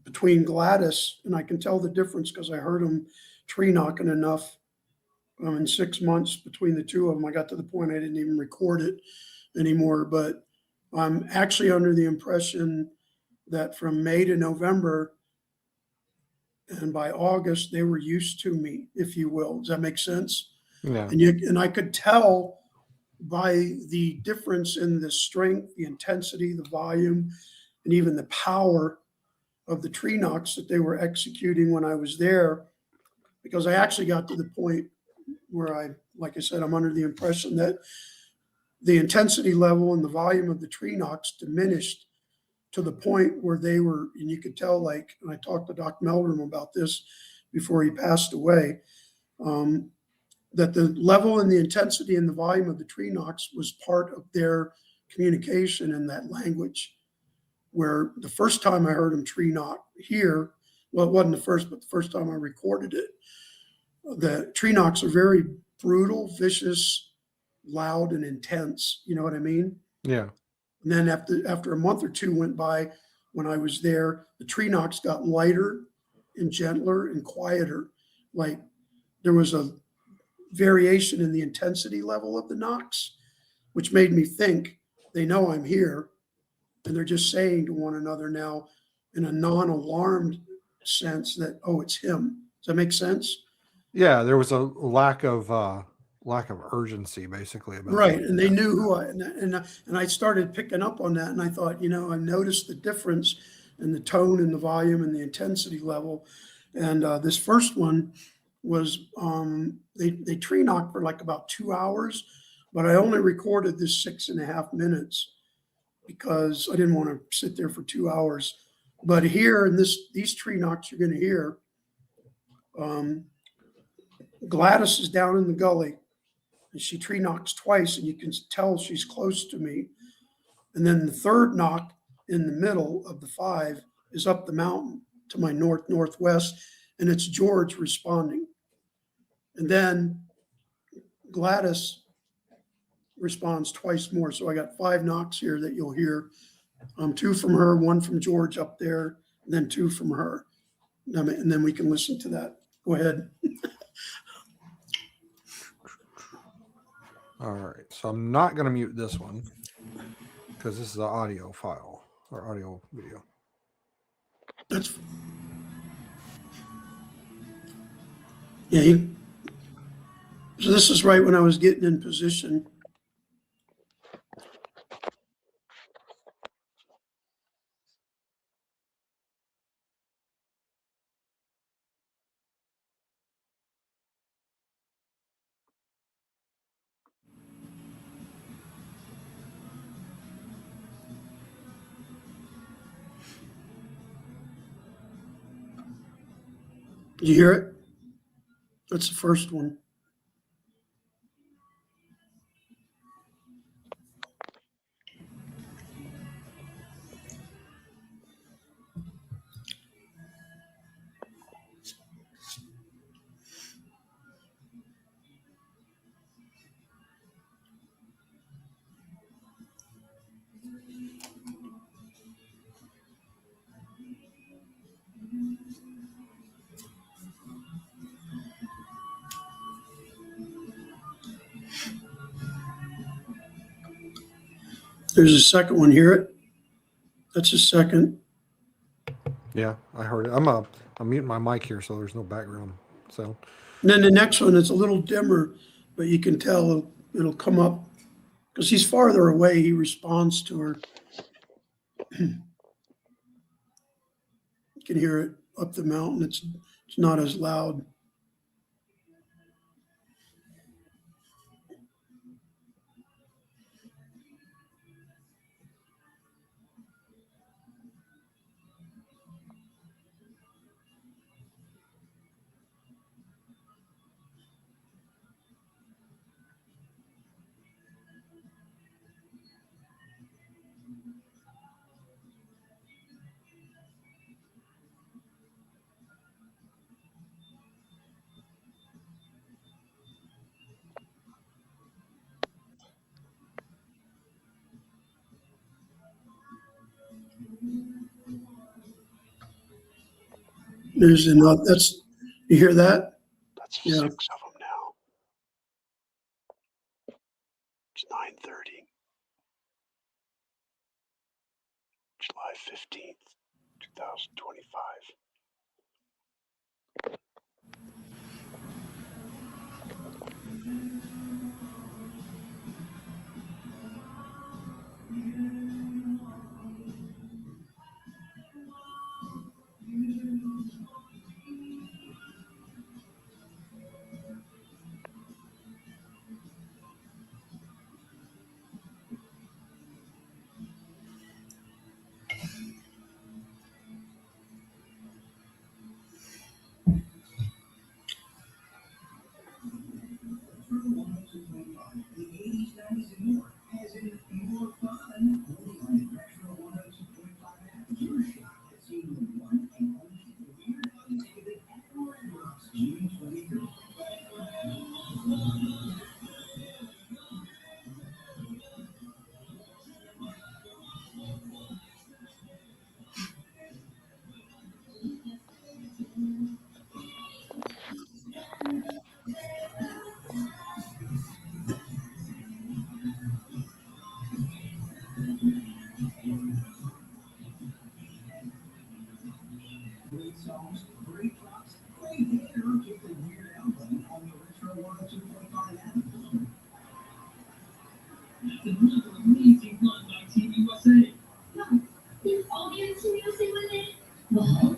between Gladys, and I can tell the difference because I heard them tree knocking enough in 6 months between the two of them. I got to the point I didn't even record it anymore. But I'm actually under the impression that from May to November and by August, they were used to me, if you will. Does that make sense? Yeah. And I could tell by the difference in the strength, the intensity, the volume, and even the power of the tree knocks that they were executing when I was there, because I actually got to the point where like I said, I'm under the impression that the intensity level and the volume of the tree knocks diminished to the point where they were, and you could tell, like, and I talked to Doc Meldrum about this before he passed away, that the level and the intensity and the volume of the tree knocks was part of their communication in that language. Where the first time I heard him tree knock here, well, it wasn't the first, but the first time I recorded it, the tree knocks are very brutal, vicious, loud, and intense. You know what I mean? Yeah. And then after a month or two went by, when I was there, the tree knocks got lighter and gentler and quieter. Like there was a variation in the intensity level of the knocks, which made me think they know I'm here and they're just saying to one another now in a non-alarmed sense that, oh, it's him. Does that make sense? Yeah, there was a lack of urgency basically about Right, it. and they knew who I and I started picking up on that, and I thought, I noticed the difference in the tone and the volume and the intensity level. And this first one was they tree knocked for like about 2 hours, but I only recorded this 6.5 minutes because I didn't want to sit there for 2 hours. But here in these tree knocks you're going to hear, um, Gladys is down in the gully and she tree knocks twice, and you can tell she's close to me. And then the third knock in the middle of the 5 is up the mountain to my northwest, and it's George responding. And then Gladys responds twice more. So I got 5 knocks here that you'll hear. 2 from her, 1 from George up there, and then 2 from her. And then we can listen to that. Go ahead. All right, so I'm not going to mute this one because this is an audio file or audio video. That's yeah. So this is right when I was getting in position. Did you hear it? That's the first one. There's a second one. Hear it? That's a second. Yeah, I heard it. I'm muting my mic here so there's no background. So And then the next one is a little dimmer, but you can tell it'll come up because he's farther away. He responds to her. You can hear it up the mountain. It's not as loud. There's another. You hear that? That's Yeah. 6 of them now. It's 9:30, July 15th, 2025.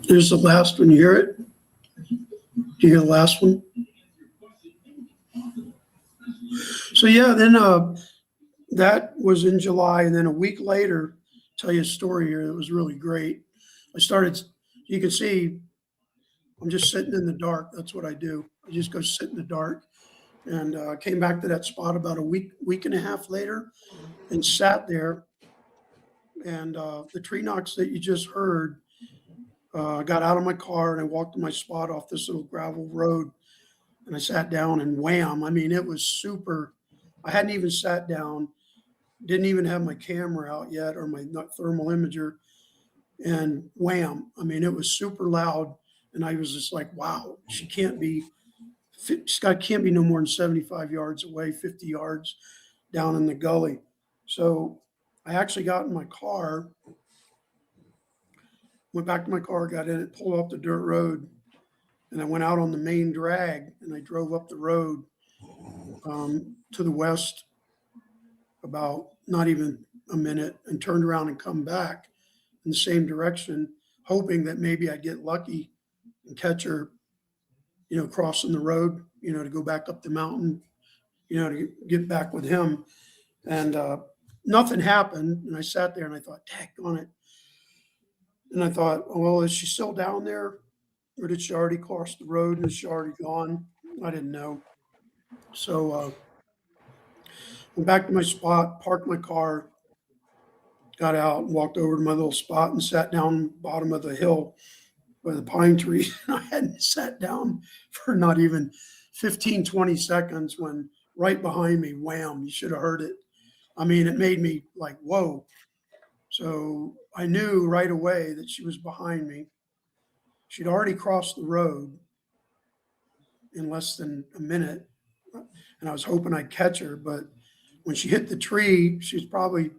There's the last one. You hear it? Do you hear the last one? So yeah, then that was in July, and then a week later, tell you a story here that was really great. I started. You can see I'm just sitting in the dark. That's what I do. I just go sit in the dark, and came back to that spot about a week and a half later, and sat there. And the tree knocks that you just heard, I got out of my car and I walked to my spot off this little gravel road, and I sat down and wham! I mean, it was super. I hadn't even sat down, didn't even have my camera out yet or my thermal imager, and wham! I mean, it was super loud, and I was just like, wow, she can't be. Scott can't be no more than 75 yards away, 50 yards down in the gully. So I actually got in my car, went back to my car, got in it, pulled off the dirt road, and I went out on the main drag and I drove up the road to the west about not even a minute and turned around and come back in the same direction, hoping that maybe I'd get lucky and catch her, crossing the road, to go back up the mountain, to get back with him. And nothing happened. And I sat there and I thought, "Dang on it." And I thought, oh, well, is she still down there? Or did she already cross the road and is she already gone? I didn't know. So went back to my spot, parked my car, got out, and walked over to my little spot and sat down bottom of the hill by the pine tree. I hadn't sat down for not even 15, 20 seconds when right behind me, wham, you should have heard it. I mean, it made me like, whoa. So I knew right away that she was behind me. She'd already crossed the road in less than a minute, and I was hoping I'd catch her. But when she hit the tree, she was probably,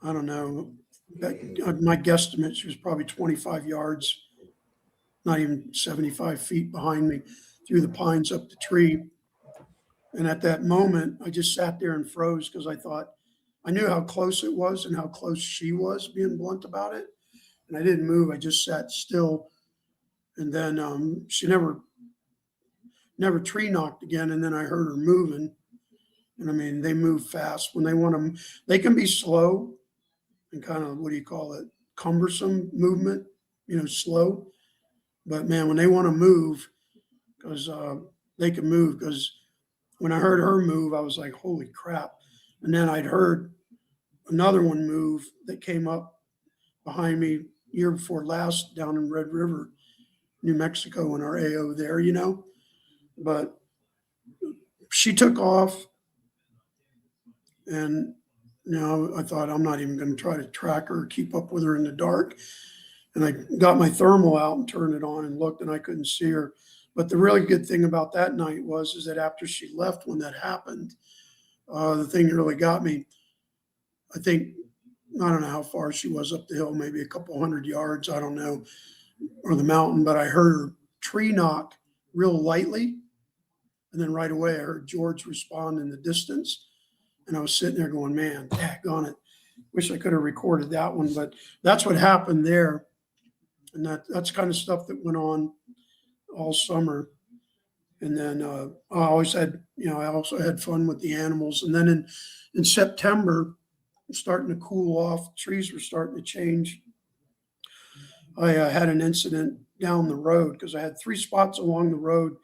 I don't know, my guesstimate, she was probably 25 yards, not even 75 feet behind me, through the pines up the tree. And at that moment, I just sat there and froze because I thought, I knew how close it was and how close she was, being blunt about it. And I didn't move. I just sat still. And then she never tree knocked again. And then I heard her moving. And I mean, they move fast when they want to. They can be slow and kind of, what do you call it, cumbersome movement, slow. But man, when they want to move, because they can move. Because when I heard her move, I was like, holy crap. And then I'd heard another one move that came up behind me year before last down in Red River, New Mexico, in our AO there, But she took off, and I thought, I'm not even going to try to track her or keep up with her in the dark. And I got my thermal out and turned it on and looked, and I couldn't see her. But the really good thing about that night is that after she left, when that happened, the thing that really got me, I think, I don't know how far she was up the hill, maybe a couple hundred yards, I don't know, or the mountain, but I heard her tree knock real lightly. And then right away, I heard George respond in the distance. And I was sitting there going, man, daggone it. Wish I could have recorded that one, but that's what happened there. And that's kind of stuff that went on all summer. And then I always had, I also had fun with the animals. And then in September, starting to cool off, trees were starting to change. I had an incident down the road because I had 3 spots along the road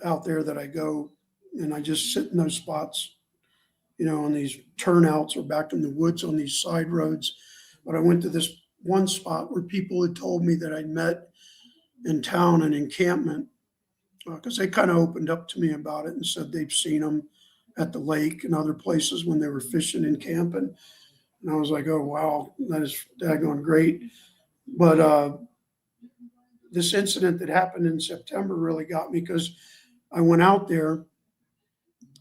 out there that I go, and I just sit in those spots, on these turnouts or back in the woods on these side roads. But I went to this one spot where people had told me that I'd met in town, an encampment, because they kind of opened up to me about it and said they've seen them at the lake and other places when they were fishing and camping. And I was like, oh, wow, that is daggone great. But this incident that happened in September really got me, because I went out there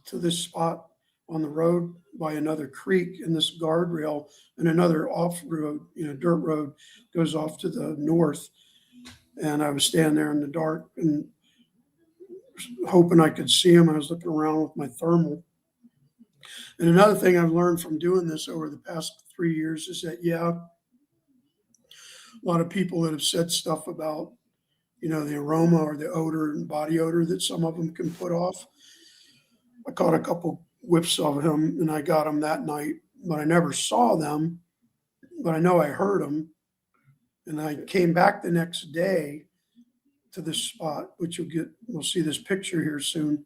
to this spot on the road by another creek, and this guardrail and another off road, dirt road goes off to the north. And I was standing there in the dark and hoping I could see him. I was looking around with my thermal, And another thing I've learned from doing this over the past 3 years is that, yeah, a lot of people that have said stuff about, the aroma or the odor and body odor that some of them can put off. I caught a couple whiffs of him and I got them that night, but I never saw them, but I know I heard them. And I came back the next day to this spot, which we'll see this picture here soon.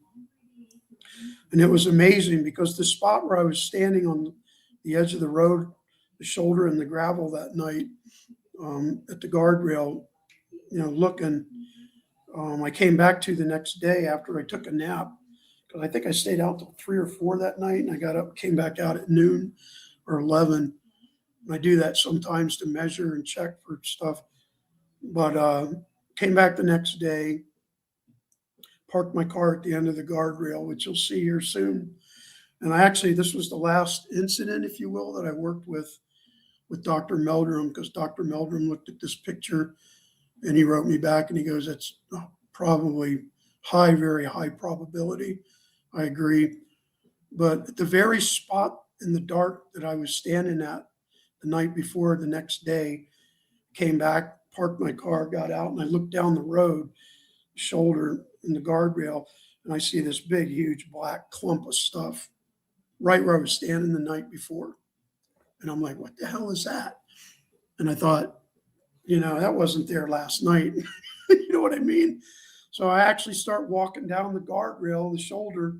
And it was amazing because the spot where I was standing on the edge of the road, the shoulder and the gravel that night, at the guardrail, looking, I came back to the next day after I took a nap. Because I think I stayed out till 3 or 4 that night, and I got up, came back out at noon or 11. And I do that sometimes to measure and check for stuff. But came back the next day, parked my car at the end of the guardrail, which you'll see here soon. And this was the last incident, if you will, that I worked with Dr. Meldrum, because Dr. Meldrum looked at this picture and he wrote me back and he goes, "That's probably very high probability." I agree. But at the very spot in the dark that I was standing at the night before, the next day, came back, parked my car, got out, and I looked down the road, shoulder in the guardrail, and I see this big, huge black clump of stuff right where I was standing the night before. And I'm like, what the hell is that? And I thought, that wasn't there last night. You know what I mean? So I actually start walking down the guardrail, the shoulder,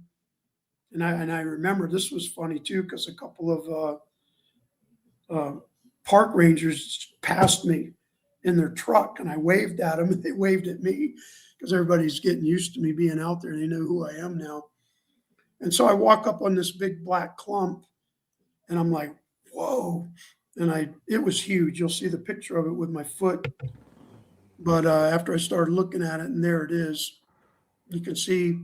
and I remember this was funny too, because a couple of park rangers passed me in their truck, and I waved at them, and they waved at me because everybody's getting used to me being out there. They know who I am now. And so I walk up on this big black clump, and I'm like, whoa. And it was huge. You'll see the picture of it with my foot. But after I started looking at it, and there it is, you can see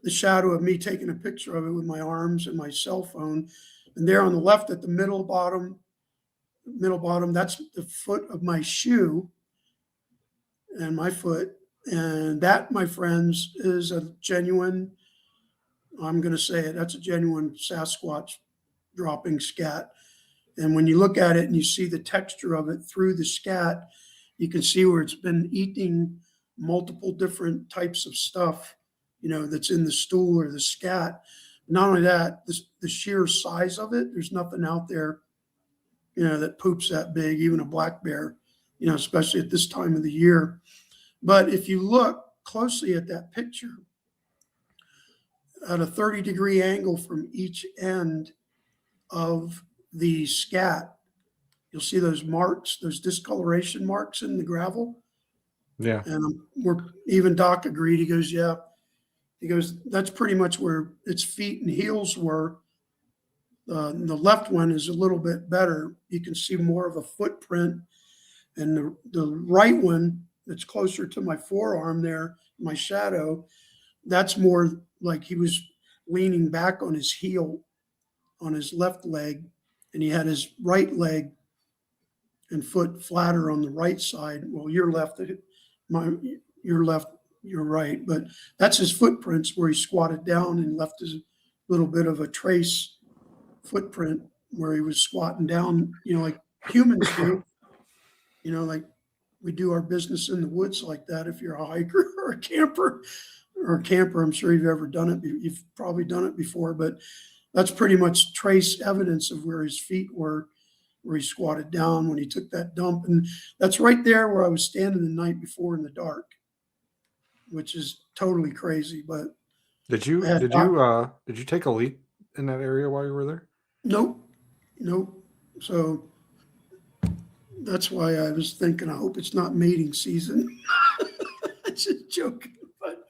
the shadow of me taking a picture of it with my arms and my cell phone. And there on the left at the middle bottom, that's the foot of my shoe and my foot. And that, my friends, is a genuine, I'm going to say it, that's a genuine Sasquatch dropping scat. And when you look at it and you see the texture of it through the scat, you can see where it's been eating multiple different types of stuff, that's in the stool or the scat. Not only that, the sheer size of it, there's nothing out there, that poops that big, even a black bear, especially at this time of the year. But if you look closely at that picture, at a 30-degree angle from each end of the scat, you'll see those marks, those discoloration marks in the gravel. Yeah. And even Doc agreed. He goes, yeah. He goes, that's pretty much where its feet and heels were. The left one is a little bit better. You can see more of a footprint. And the right one that's closer to my forearm there, my shadow, that's more like he was leaning back on his heel on his left leg, and he had his right leg and foot flatter on the right side. Well, your left, you're right, but that's his footprints where he squatted down and left his little bit of a trace footprint where he was squatting down, like humans do, like we do our business in the woods like that. If you're a hiker or a camper, I'm sure you've ever done it. You've probably done it before, but that's pretty much trace evidence of where his feet were, where he squatted down when he took that dump. And that's right there where I was standing the night before in the dark, which is totally crazy. But Did you take a leak in that area while you were there? Nope. So that's why I was thinking, I hope it's not mating season. Just joking. But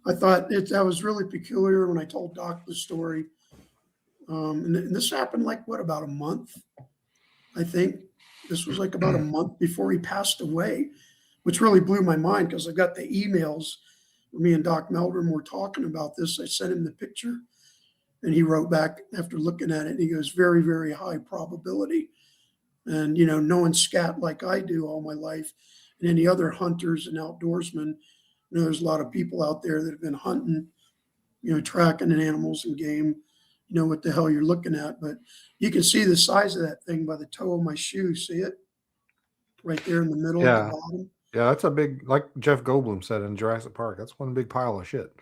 I thought that was really peculiar when I told Doc the story. And this happened about a month, I think. This was about a month before he passed away, which really blew my mind because I got the emails where me and Doc Meldrum were talking about this. I sent him the picture and he wrote back after looking at it. And he goes, very, very high probability. And, knowing scat like I do all my life and any other hunters and outdoorsmen, there's a lot of people out there that have been hunting, tracking animals and game you know what the hell you're looking at. But you can see the size of that thing by the toe of my shoe. See it? Right there in the middle at the Yeah. bottom. Yeah, that's a big, like Jeff Goldblum said in Jurassic Park, that's one big pile of shit.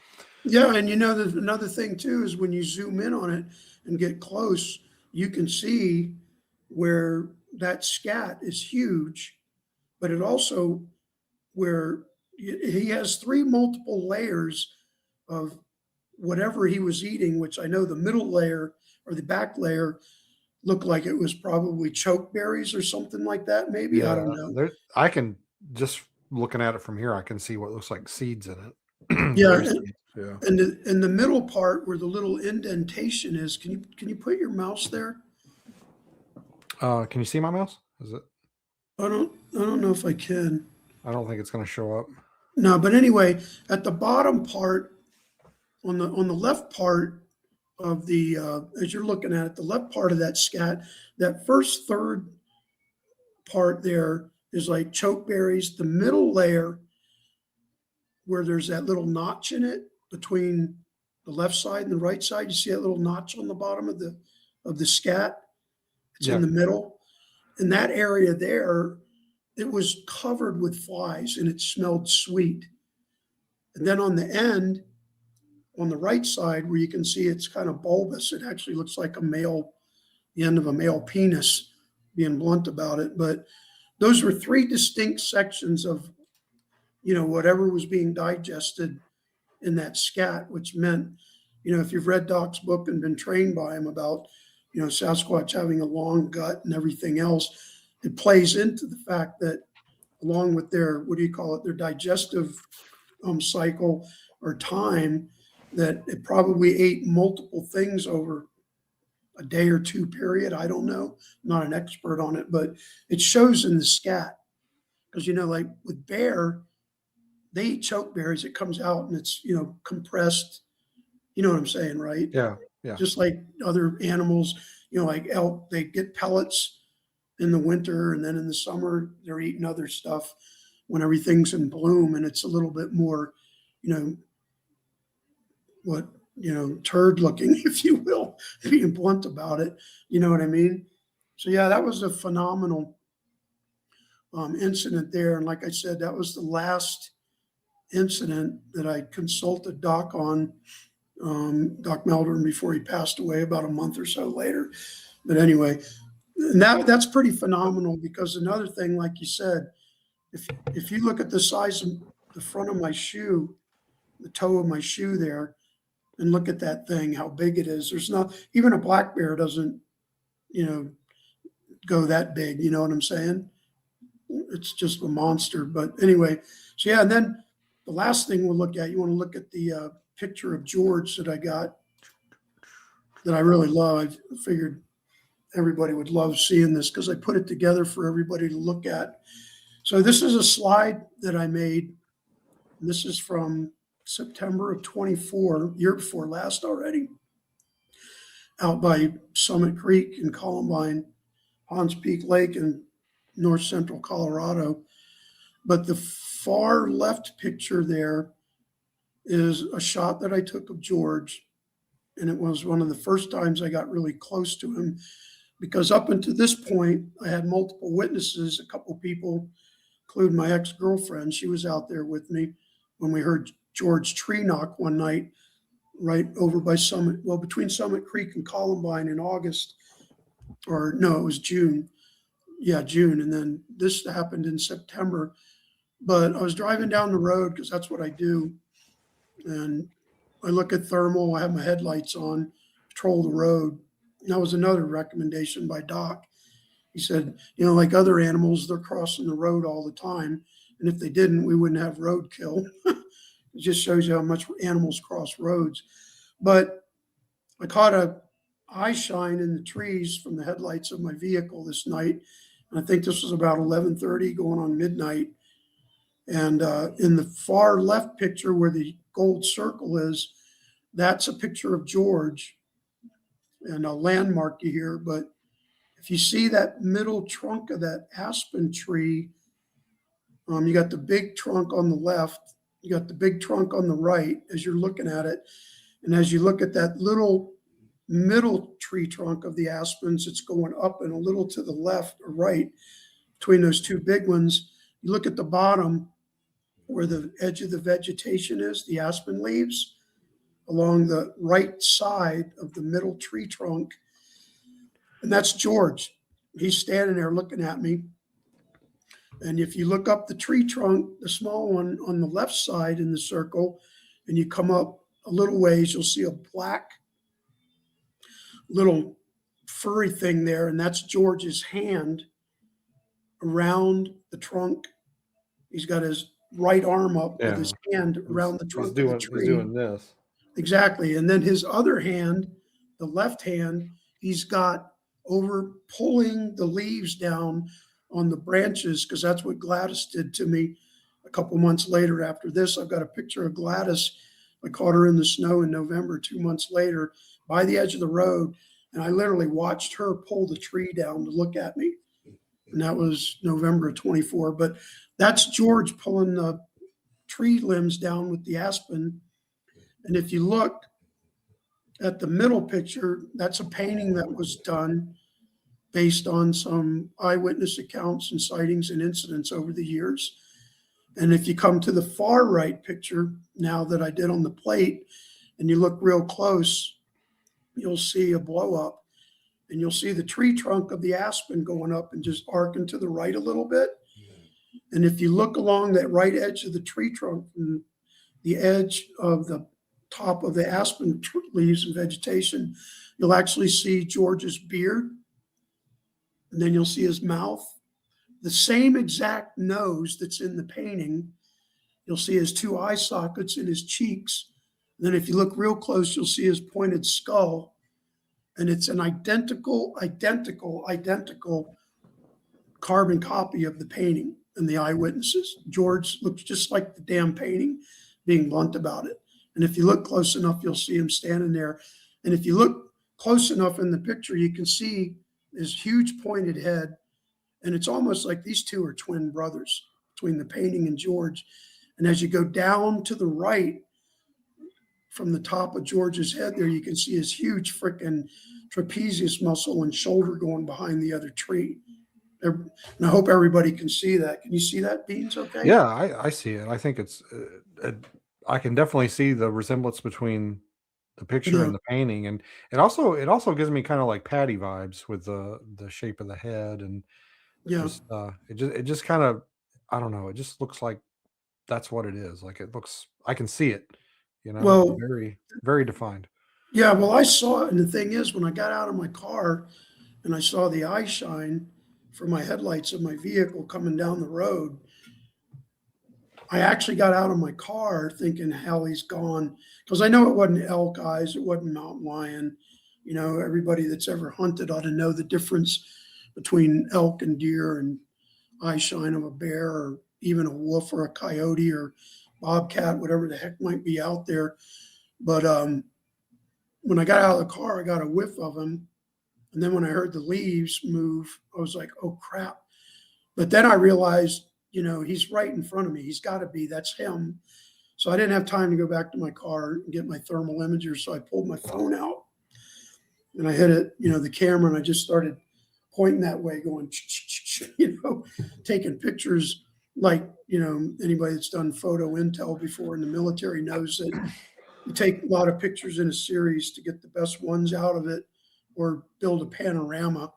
Yeah, and you know, there's another thing too is when you zoom in on it and get close, you can see where that scat is huge, but it also where he has three multiple layers of whatever he was eating, which I know the middle layer or the back layer looked like it was probably chokeberries or something like that. Maybe I Yeah, don't know. I can just looking at it from here, I can see what looks like seeds in it. Yeah, Berry seeds. Yeah. and the middle part where the little indentation is. Can you put your mouse there? Can you see my mouse? Is it? I don't know if I can. I don't think it's going to show up. No, but anyway, at the bottom part, on the left part of the as you're looking at it, the left part of that scat, that first third part there is like chokeberries. The middle layer where there's that little notch in it between the left side and the right side, you see that little notch on the bottom of the scat? It's Yeah. in the middle. In that area there, it was covered with flies and it smelled sweet. And then on the end, on the right side, where you can see it's kind of bulbous, it actually looks like the end of a male penis, being blunt about it. But those were three distinct sections of, you know, whatever was being digested in that scat, which meant, you know, if you've read Doc's book and been trained by him about, you know, Sasquatch having a long gut and everything else, it plays into the fact that along with their, what do you call it, their digestive cycle or time, that it probably ate multiple things over a day or two period. I don't know. I'm not an expert on it, but it shows in the scat. Because, you know, like with bear, they eat chokeberries. It comes out and it's, you know, compressed. You know what I'm saying, right? Yeah. Yeah. Just like other animals, you know, like elk, they get pellets in the winter, and then in the summer they're eating other stuff when everything's in bloom, and it's a little bit more, you know, what, you know, turd looking, if you will, being blunt about it. You know what I mean? So yeah, that was a phenomenal incident there. And like I said, that was the last incident that I consulted Doc on, Doc Meldrum, before he passed away about a month or so later. But anyway, and that's pretty phenomenal, because another thing, like you said, if you look at the size of the front of my shoe, the toe of my shoe there, and look at that thing, how big it is. There's not even a black bear doesn't, you know, go that big. You know what I'm saying? It's just a monster. But anyway, so yeah, and then the last thing we'll look at, you want to look at the picture of George that I got that I really love. I figured everybody would love seeing this because I put it together for everybody to look at. So this is a slide that I made. This is from September of 24, year before last already, out by Summit Creek and Columbine, Hans Peak Lake in north central Colorado. But the far left picture there is a shot that I took of George. And it was one of the first times I got really close to him, because up until this point, I had multiple witnesses, a couple people, including my ex-girlfriend. She was out there with me when we heard George tree knock one night right over by Summit, well, between Summit Creek and Columbine in August, or no, it was June. Yeah, June. And then this happened in September. But I was driving down the road because that's what I do. And I look at thermal, I have my headlights on, patrol the road. And that was another recommendation by Doc. He said, you know, like other animals, they're crossing the road all the time. And if they didn't, we wouldn't have roadkill. It just shows you how much animals cross roads. But I caught a eye shine in the trees from the headlights of my vehicle this night. And I think this was about 11:30 going on midnight. And in the far left picture where the gold circle is, that's a picture of George, and I'll landmark you here. But if you see that middle trunk of that aspen tree, you got the big trunk on the left, you got the big trunk on the right as you're looking at it. And as you look at that little middle tree trunk of the aspens. It's going up and a little to the left or right between those two big ones. You look at the bottom where the edge of the vegetation is, the aspen leaves, along the right side of the middle tree trunk. And that's George. He's standing there looking at me. And if you look up the tree trunk, the small one on the left side in the circle, and you come up a little ways, you'll see a black little furry thing there, and that's George's hand around the trunk. He's got his right arm up with his hand around the trunk of the tree. He's doing this. Exactly. And then his other hand, the left hand, he's got over pulling the leaves down on the branches, because that's what Gladys did to me a couple months later after this. I've got a picture of Gladys. I caught her in the snow in November, 2 months later, by the edge of the road. And I literally watched her pull the tree down to look at me. And that was November of 24. But that's George pulling the tree limbs down with the aspen. And if you look at the middle picture, that's a painting that was done based on some eyewitness accounts and sightings and incidents over the years. And if you come to the far right picture now that I did on the plate, and you look real close, you'll see a blow up, and you'll see the tree trunk of the aspen going up and just arcing to the right a little bit. And if you look along that right edge of the tree trunk, from the edge of the top of the aspen leaves and vegetation, you'll actually see George's beard, and then you'll see his mouth, the same exact nose that's in the painting. You'll see his two eye sockets in his cheeks. And then if you look real close, you'll see his pointed skull. And it's an identical carbon copy of the painting and the eyewitnesses. George looks just like the damn painting, being blunt about it. And if you look close enough, you'll see him standing there. And if you look close enough in the picture, you can see his huge pointed head. And it's almost like these two are twin brothers, between the painting and George. And as you go down to the right, from the top of George's head there, you can see his huge freaking trapezius muscle and shoulder going behind the other tree. And I hope everybody can see that. Can you see that, Beans? Okay. Yeah, I see it. I think it's, I can definitely see the resemblance between the picture and the painting. And it also gives me kind of like Patty vibes with the shape of the head. And just, it just kind of, I don't know. It just looks like that's what it is. Like it looks, I can see it, Well, very, very defined. Yeah, well, I saw it. And the thing is, when I got out of my car and I saw the eye shine from my headlights of my vehicle coming down the road, I actually got out of my car thinking, hell, he's gone. Because I know it wasn't elk eyes, it wasn't mountain lion. Everybody that's ever hunted ought to know the difference between elk and deer and eye shine of a bear, or even a wolf or a coyote or bobcat, whatever the heck might be out there. But when I got out of the car, I got a whiff of him. And then when I heard the leaves move, I was like, oh, crap. But then I realized, he's right in front of me. He's got to be. That's him. So I didn't have time to go back to my car and get my thermal imager. So I pulled my phone out and I hit it, the camera, and I just started pointing that way, going, taking pictures like, anybody that's done photo intel before in the military knows that you take a lot of pictures in a series to get the best ones out of it, or build a panorama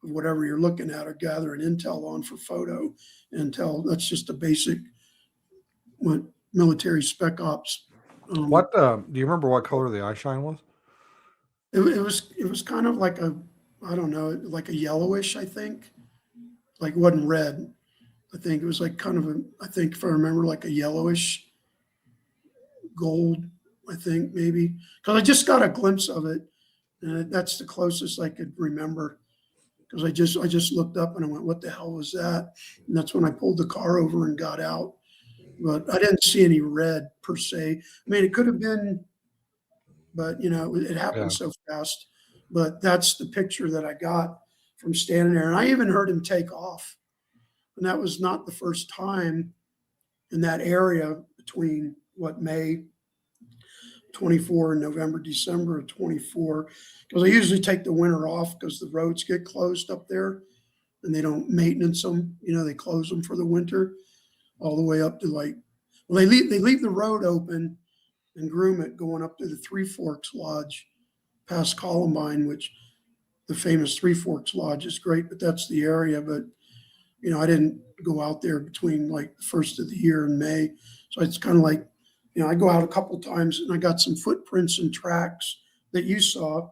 of whatever you're looking at, or gather an intel on for photo intel. That's just a basic military spec ops. What do you remember what color the eye shine was? It was kind of like I don't know, like a yellowish, I think. Like it wasn't red. I think it was like kind of I think if I remember, like a yellowish gold, I think maybe. Because I just got a glimpse of it. And that's the closest I could remember. Because I just looked up and I went, what the hell was that? And that's when I pulled the car over and got out. But I didn't see any red per se. I mean, it could have been, but it happened so fast. But that's the picture that I got from standing there. And I even heard him take off. And that was not the first time in that area between May 24 in November, December of 24. Because I usually take the winter off because the roads get closed up there and they don't maintenance them. They close them for the winter all the way up to well, they leave the road open and groom it going up to the Three Forks Lodge past Columbine, which the famous Three Forks Lodge is great, but that's the area. But I didn't go out there between like the first of the year and May. So it's kind of like, I go out a couple times and I got some footprints and tracks that you saw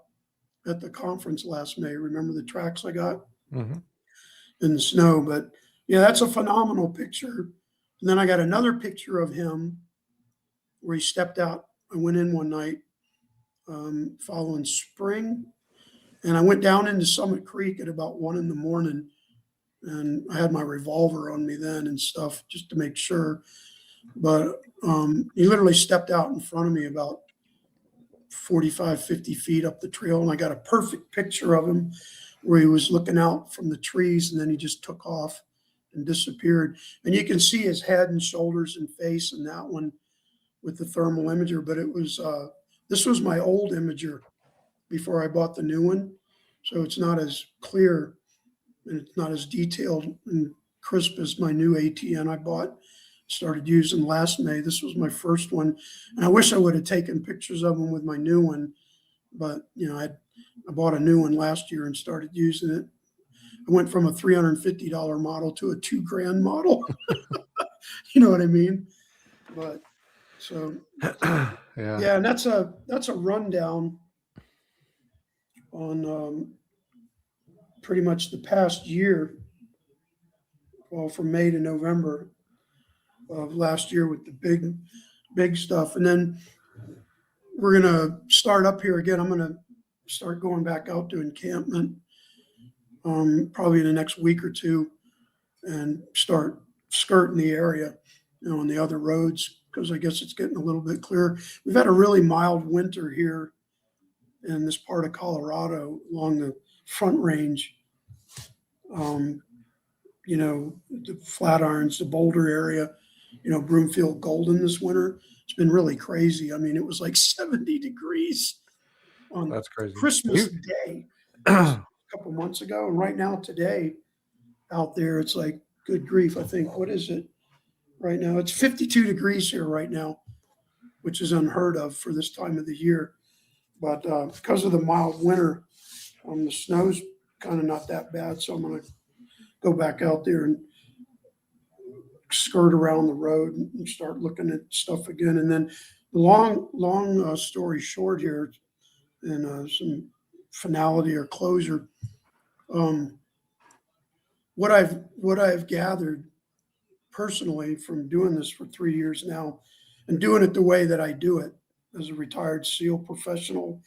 at the conference last May. Remember the tracks I got Mm-hmm. in the snow? But yeah, that's a phenomenal picture. And then I got another picture of him where he stepped out. I went in one night following spring, and I went down into Summit Creek at about 1 a.m. And I had my revolver on me then and stuff just to make sure. But he literally stepped out in front of me about 45, 50 feet up the trail. And I got a perfect picture of him where he was looking out from the trees and then he just took off and disappeared. And you can see his head and shoulders and face in that one with the thermal imager. But this was my old imager before I bought the new one. So it's not as clear and it's not as detailed and crisp as my new ATN I bought, started using last May. This was my first one. And I wish I would have taken pictures of them with my new one, but I bought a new one last year and started using it. I went from a $350 model to a $2,000 model. You know what I mean? But so yeah, and that's a rundown on pretty much the past year, well, from May to November of last year with the big stuff. And then we're going to start up here again. I'm going to start going back out to encampment probably in the next week or two and start skirting the area, on the other roads, because I guess it's getting a little bit clearer. We've had a really mild winter here in this part of Colorado along the Front Range. The Flatirons, the Boulder area, Broomfield, Golden this winter. It's been really crazy. I mean, it was like 70 degrees on That's crazy. Christmas Day a couple months ago. And right now, today, out there, it's like, good grief. I think, what is it right now? It's 52 degrees here right now, which is unheard of for this time of the year. But because of the mild winter, the snow's kind of not that bad. So I'm going to go back out there and skirt around the road and start looking at stuff again. And then long story short here, and some finality or closure. What I've gathered personally from doing this for 3 years now and doing it the way that I do it as a retired SEAL professional,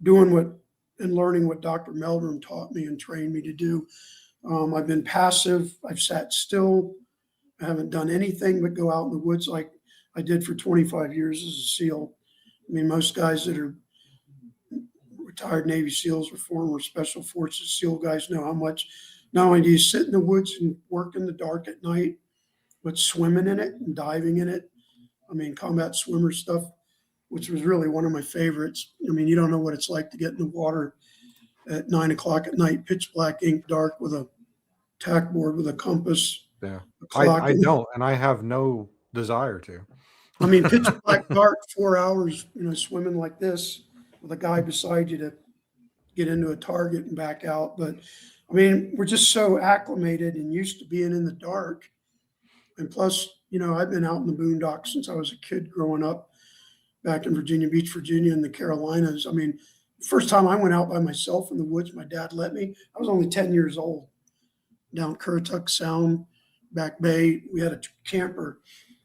learning what Dr. Meldrum taught me and trained me to do. I've been passive. I've sat still. I haven't done anything but go out in the woods like I did for 25 years as a SEAL. I mean, most guys that are retired Navy SEALs or former Special Forces SEAL guys know how much not only do you sit in the woods and work in the dark at night, but swimming in it and diving in it. I mean, combat swimmer stuff, which was really one of my favorites. I mean, you don't know what it's like to get in the water at 9 o'clock at night, pitch black, ink dark, with a tack board with a compass. Yeah, a clock. I don't, and I have no desire to. I mean, pitch black dark, 4 hours, swimming like this with a guy beside you to get into a target and back out. But I mean, we're just so acclimated and used to being in the dark. And plus, I've been out in the boondocks since I was a kid growing up back in Virginia Beach, Virginia, and the Carolinas. I mean, first time I went out by myself in the woods, my dad let me. I was only 10 years old. Down Currituck Sound, Back Bay, we had a camper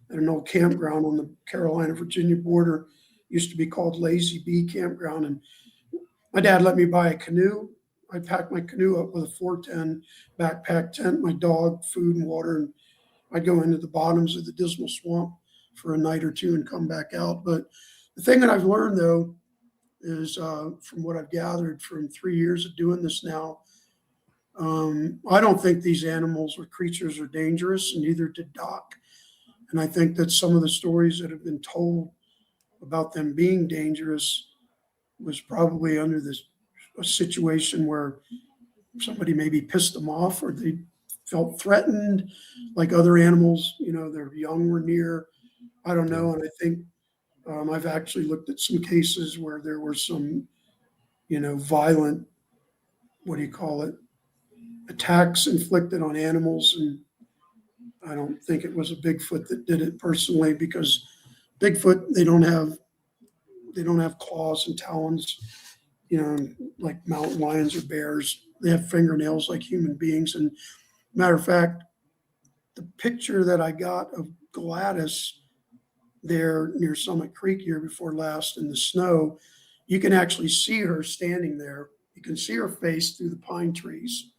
at an old campground on the Carolina-Virginia border. Used to be called Lazy Bee Campground. And my dad let me buy a canoe. I packed my canoe up with a 410 backpack tent, my dog, food and water, and I'd go into the bottoms of the Dismal Swamp for a night or two and come back out. But the thing that I've learned, though, is from what I've gathered from 3 years of doing this now, I don't think these animals or creatures are dangerous, and neither did Doc. And I think that some of the stories that have been told about them being dangerous was probably under a situation where somebody maybe pissed them off or they felt threatened, like other animals, their young were near. I don't know. And I think I've actually looked at some cases where there were some, violent, what do you call it, attacks inflicted on animals. And I don't think it was a Bigfoot that did it personally, because Bigfoot, they don't have claws and talons, like mountain lions or bears. They have fingernails like human beings. And matter of fact, the picture that I got of Gladys there near Summit Creek year before last in the snow, you can actually see her standing there. You can see her face through the pine trees.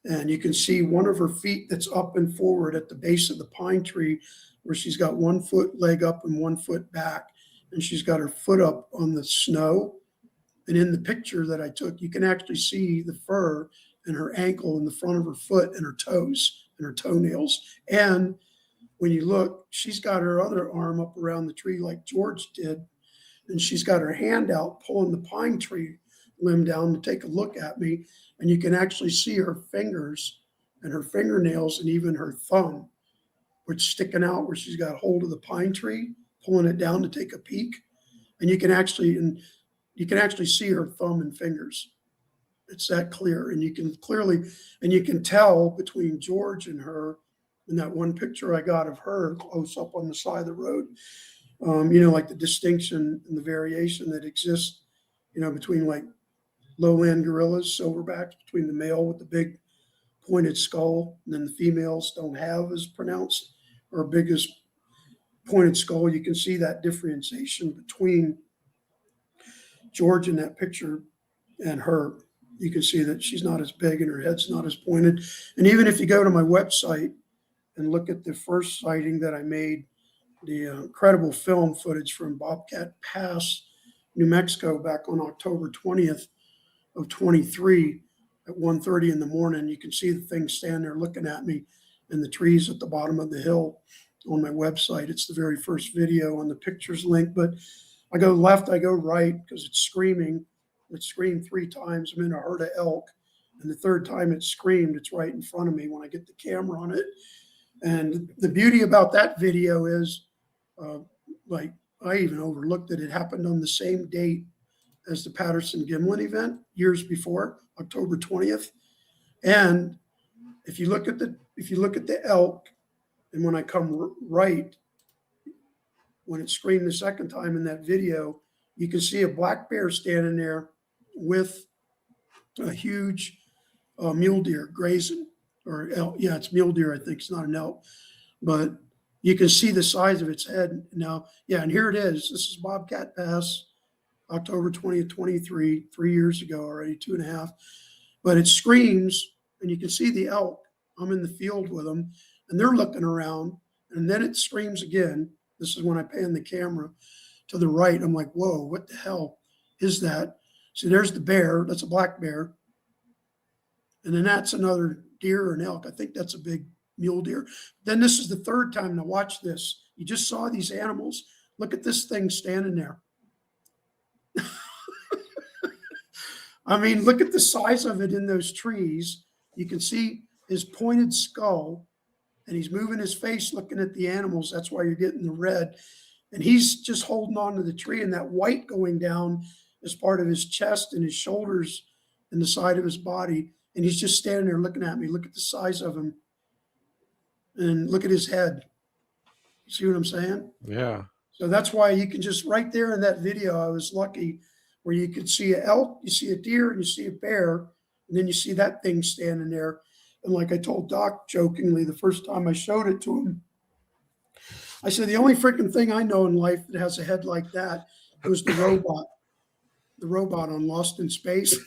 And you can see one of her feet that's up and forward at the base of the pine tree, where she's got 1 foot leg up and 1 foot back. And she's got her foot up on the snow. And in the picture that I took, you can actually see the fur and her ankle and the front of her foot and her toes and her toenails. And when you look, she's got her other arm up around the tree like George did. And she's got her hand out pulling the pine tree limb down to take a look at me. And you can actually see her fingers and her fingernails and even her thumb, which sticking out where she's got hold of the pine tree, pulling it down to take a peek. And you can actually see her thumb and fingers. It's that clear. And you can tell between George and her in that one picture I got of her close up on the side of the road, like the distinction and the variation that exists, between like lowland gorillas, silverbacks, between the male with the big pointed skull, and then the females don't have as pronounced or biggest pointed skull. You can see that differentiation between George in that picture and her. You can see that she's not as big and her head's not as pointed. And even if you go to my website and look at the first sighting that I made, the incredible film footage from Bobcat Pass, New Mexico, back on October 20th of 23 at 1:30 in the morning, you can see the thing stand there looking at me in the trees at the bottom of the hill on my website. It's the very first video, and the picture's linked. But I go left, I go right, because it's screaming. It screamed 3 times. I'm in a herd of elk. And the third time it screamed, it's right in front of me when I get the camera on it. And the beauty about that video is, like, I even overlooked it. It happened on the same date as the Patterson-Gimlin event years before, October 20th. And if you look at the elk, and when I come right, when it screamed the second time in that video, you can see a black bear standing there with a huge mule deer grazing, or elk. Yeah, it's mule deer, I think. It's not an elk, but you can see the size of its head now. Yeah, and here it is. This is Bobcat Pass, October 20th, 23, 3 years ago already, 2.5. But it screams, and you can see the elk. I'm in the field with them, and they're looking around, and then it screams again. This is when I pan the camera to the right. I'm like, whoa, what the hell is that? So there's the bear. That's a black bear. And then that's another deer or an elk. I think that's a big mule deer. Then this is the third time to watch this. You just saw these animals. Look at this thing standing there. I mean, look at the size of it in those trees. You can see his pointed skull, and he's moving his face looking at the animals. That's why you're getting the red. And he's just holding on to the tree, and that white going down is part of his chest and his shoulders and the side of his body. And he's just standing there looking at me. Look at the size of him. And look at his head. You see what I'm saying? Yeah. So that's why you can just, right there in that video, I was lucky, where you could see an elk, you see a deer, and you see a bear, and then you see that thing standing there. And like I told Doc jokingly the first time I showed it to him, I said, the only freaking thing I know in life that has a head like that was the robot on Lost in Space.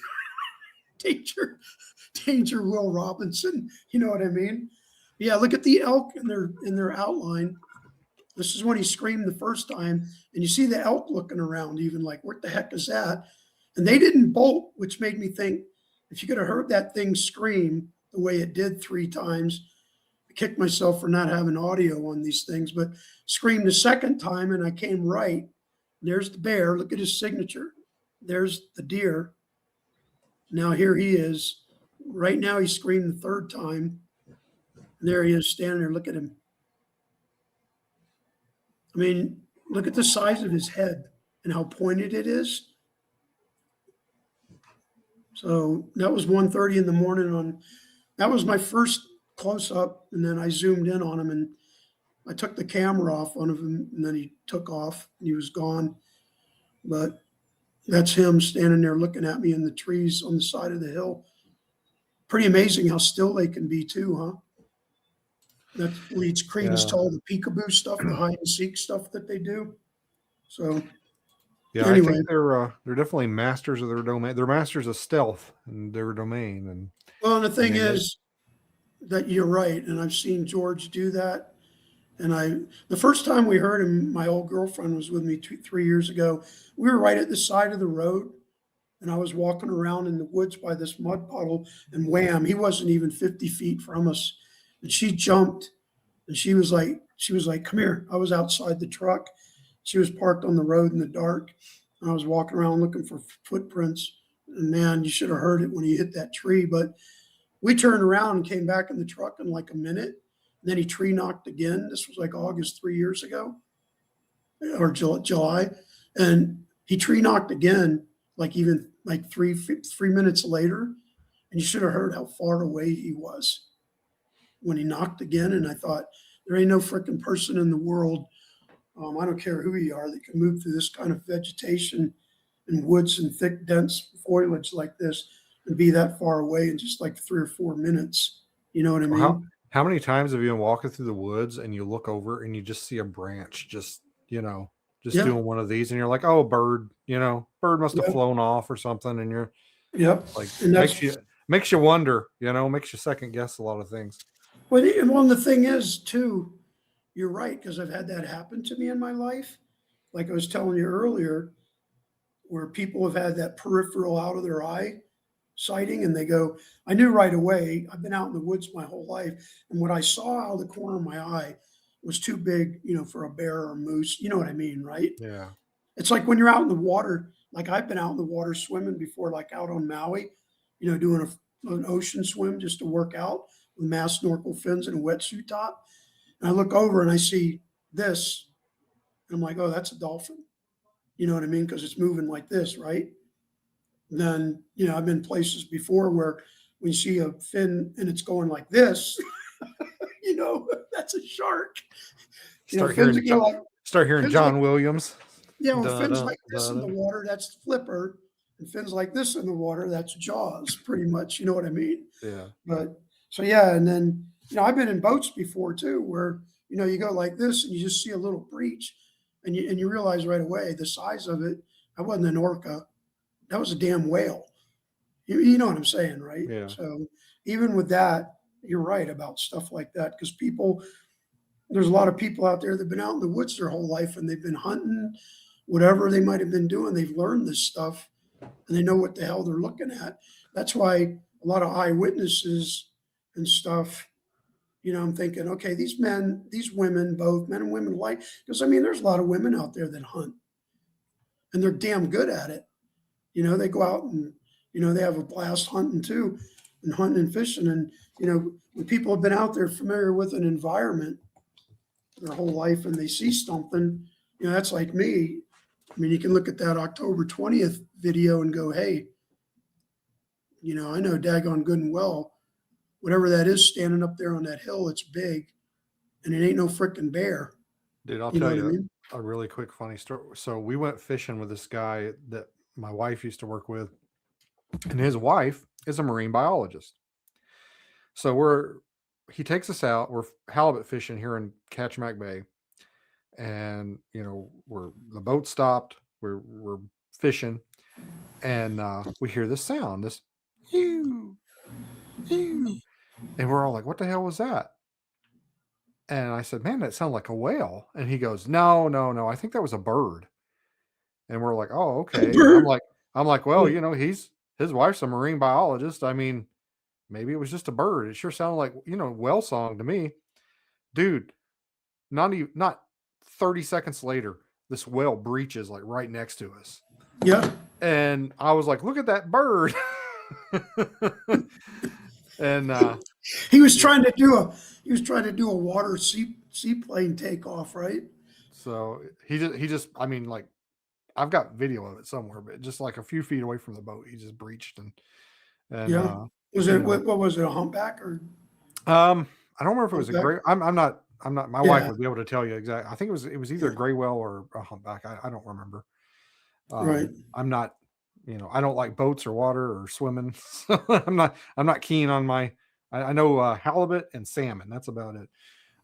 Danger Will Robinson. You know what I mean? Yeah, look at the elk in their outline. This is when he screamed the first time, and you see the elk looking around, even like, what the heck is that? And they didn't bolt, which made me think, if you could have heard that thing scream the way it did 3 times, I kicked myself for not having audio on these things, but screamed the second time, and I came right. There's the bear. Look at his signature. There's the deer. Now here he is. Right now he screamed the third time. And there he is standing there. Look at him. I mean, look at the size of his head and how pointed it is. So that was 1:30 in the morning that was my first close up, and then I zoomed in on him and I took the camera off on him and then he took off and he was gone. But that's him standing there looking at me in the trees on the side of the hill. Pretty amazing how still they can be too, huh? That leads credence to all the peekaboo stuff, the hide and seek stuff that they do. So Yeah, I anyway, think they're definitely masters of their domain. They're masters of stealth in their domain. And well, and the thing mean, is that you're right, and I've seen George do that. And the first time we heard him, my old girlfriend was with me 3 years ago. We were right at the side of the road, and I was walking around in the woods by this mud puddle, and wham, he wasn't even 50 feet from us. And she jumped, and she was like, come here. I was outside the truck. She was parked on the road in the dark, and I was walking around looking for footprints. And man, you should have heard it when he hit that tree. But we turned around and came back in the truck in like a minute. And then he tree knocked again. This was like August 3 years ago, or July. And he tree knocked again, like even like 3 minutes later. And you should have heard how far away he was when he knocked again. And I thought, there ain't no freaking person in the world, I don't care who you are, that can move through this kind of vegetation and woods and thick, dense foliage like this and be that far away in just like 3 or 4 minutes. You know what I mean? How many times have you been walking through the woods and you look over and you just see a branch just Yeah. doing one of these, and you're like, oh, bird must have Yeah. flown off or something, and you're Yep. like, And that's makes you wonder, makes you second guess a lot of things. well, and the thing is too, you're right, because I've had that happen to me in my life. Like I was telling you earlier, where people have had that peripheral out of their eye sighting and they go, I knew right away. I've been out in the woods my whole life. And what I saw out of the corner of my eye was too big, for a bear or a moose. You know what I mean, right? Yeah. It's like when you're out in the water, like I've been out in the water swimming before, like out on Maui, doing an ocean swim just to work out with mask snorkel fins and a wetsuit top. And I look over and I see this, and I'm like, oh, that's a dolphin. You know what I mean? Because it's moving like this, right? And then, I've been places before where when you see a fin and it's going like this, that's a shark. Start Fins hearing that go like, fins John like, Williams. fins like this in the water, that's flipper. And fins like this in the water, that's Jaws, pretty much. You know what I mean? Yeah. But so yeah, and then I've been in boats before too, where you go like this and you just see a little breach, and you realize right away the size of it. That wasn't an orca, that was a damn whale. You know what I'm saying, right? Yeah. So even with that, you're right about stuff like that, because there's a lot of people out there that've been out in the woods their whole life and they've been hunting, whatever they might have been doing. They've learned this stuff and they know what the hell they're looking at. That's why a lot of eyewitnesses and stuff, I'm thinking, okay, these women, both men and women alike, because there's a lot of women out there that hunt and they're damn good at it. They go out and, they have a blast hunting too, and hunting and fishing. And, when people have been out there familiar with an environment their whole life and they see something, that's like me. You can look at that October 20th video and go, hey, I know daggone good and well, whatever that is standing up there on that hill, it's big and it ain't no freaking bear. Dude, I'll You know tell what I you mean? a really quick funny story. So we went fishing with this guy that my wife used to work with, and his wife is a marine biologist. So he takes us out. We're halibut fishing here in Catchmack Bay, and the boat stopped. We're fishing, and we hear this sound, this "Ew, ew," and we're all like, "What the hell was that?" And I said, "Man, that sounded like a whale." And he goes, "No, no, no. I think that was a bird." And we're like, "Oh, okay." And I'm like, "Well, his wife's a marine biologist. Maybe it was just a bird. It sure sounded like, whale song to me." Dude, not 30 seconds later, this whale breaches like right next to us. Yeah. And I was like, look at that bird. And He was trying to do a water seaplane takeoff, right? so he just I mean, like, I've got video of it somewhere, but just like a few feet away from the boat, he just breached and Yeah. Was you it know, what was it, a humpback or I don't remember if it was a humpback? gray. I'm not. My wife Yeah, would be able to tell you exactly. I think it was either yeah, a gray whale or a humpback. I don't remember. right. I'm not. I don't like boats or water or swimming. So I'm not keen on my. I know halibut and salmon. That's about it.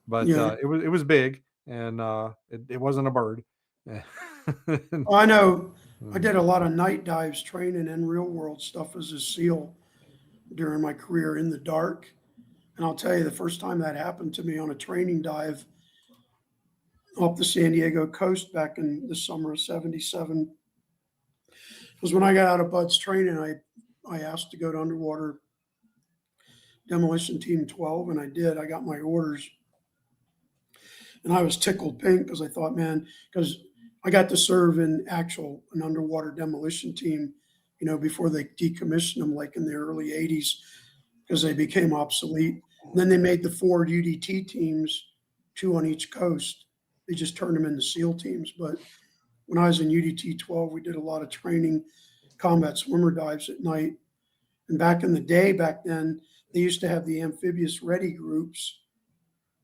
But Yeah. it was big and it wasn't a bird. I know I Mm. did a lot of night dives training and real world stuff as a SEAL during my career in the dark. And I'll tell you, the first time that happened to me on a training dive up the San Diego coast back in the summer of '77 was when I got out of Bud's training. I asked to go to underwater demolition team 12, and I did. I got my orders, and I was tickled pink because I thought, man, because I got to serve in an underwater demolition team, before they decommissioned them, like in the early '80s, because they became obsolete. And then they made the 4 UDT teams, 2 on each coast. They just turned them into SEAL teams. But when I was in UDT 12, we did a lot of training, combat swimmer dives at night. And back in the day, back then, they used to have the amphibious ready groups.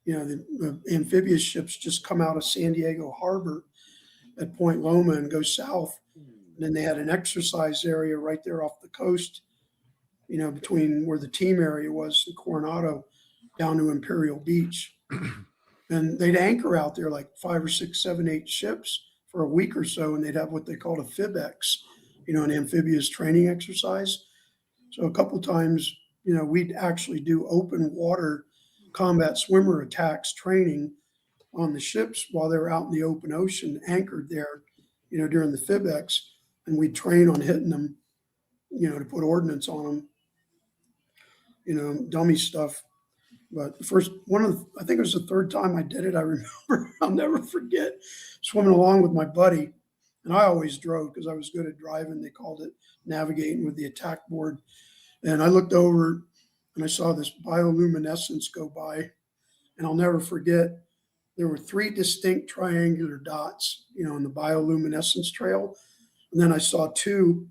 The amphibious ships just come out of San Diego Harbor at Point Loma and go south. And then they had an exercise area right there off the coast, between where the team area was in Coronado down to Imperial Beach. And they'd anchor out there like 5 or 6, 7, 8 ships for a week or so, and they'd have what they called a FIBEX, an amphibious training exercise. So a couple times, we'd actually do open water combat swimmer attacks training on the ships while they were out in the open ocean, anchored there, during the FIBEX, and we'd train on hitting them, to put ordnance on them, dummy stuff. But the first I think it was the third time I did it. I remember, I'll never forget swimming along with my buddy. And I always drove because I was good at driving. They called it navigating with the attack board. And I looked over and I saw this bioluminescence go by. And I'll never forget, there were 3 distinct triangular dots, in the bioluminescence trail. And then I saw 2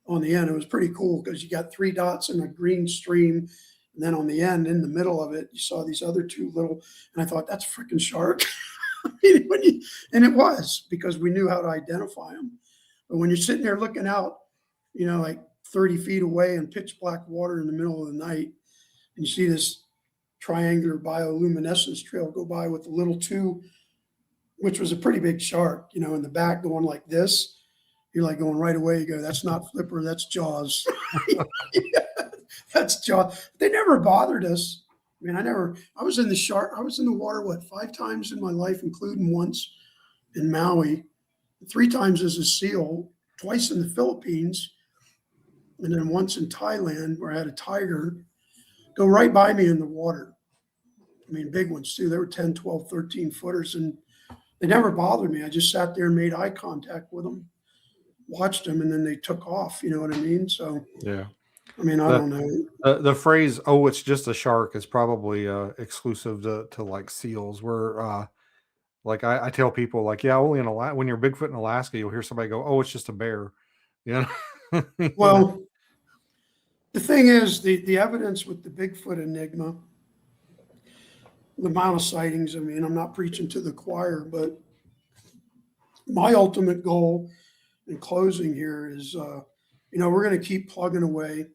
on the end. It was pretty cool because you got 3 dots in a green stream. And then on the end, in the middle of it, you saw these other 2 little, and I thought, that's a freaking shark. And it was, because we knew how to identify them. But when you're sitting there looking out, like 30 feet away in pitch black water in the middle of the night, and you see this triangular bioluminescence trail go by with the little 2, which was a pretty big shark, in the back going like this, you're like going right away. You go, that's not Flipper, that's Jaws. That's Jaws. They never bothered us. I mean, I was in the water, 5 times in my life, including once in Maui, 3 times as a SEAL, twice in the Philippines, and then once in Thailand where I had a tiger go right by me in the water. I mean, big ones too. They were 10, 12, 13 footers, and they never bothered me. I just sat there and made eye contact with them, watched them, and then they took off. You know what I mean? So, Yeah. I mean, I don't know. The phrase "oh, it's just a shark" is probably exclusive to like seals. Where like I tell people, like, yeah, only in Alaska, when you're Bigfoot in Alaska, you'll hear somebody go, "Oh, it's just a bear," you know. Well, the thing is, the evidence with the Bigfoot enigma, the amount of sightings. I mean, I'm not preaching to the choir, but my ultimate goal in closing here is, we're going to keep plugging away.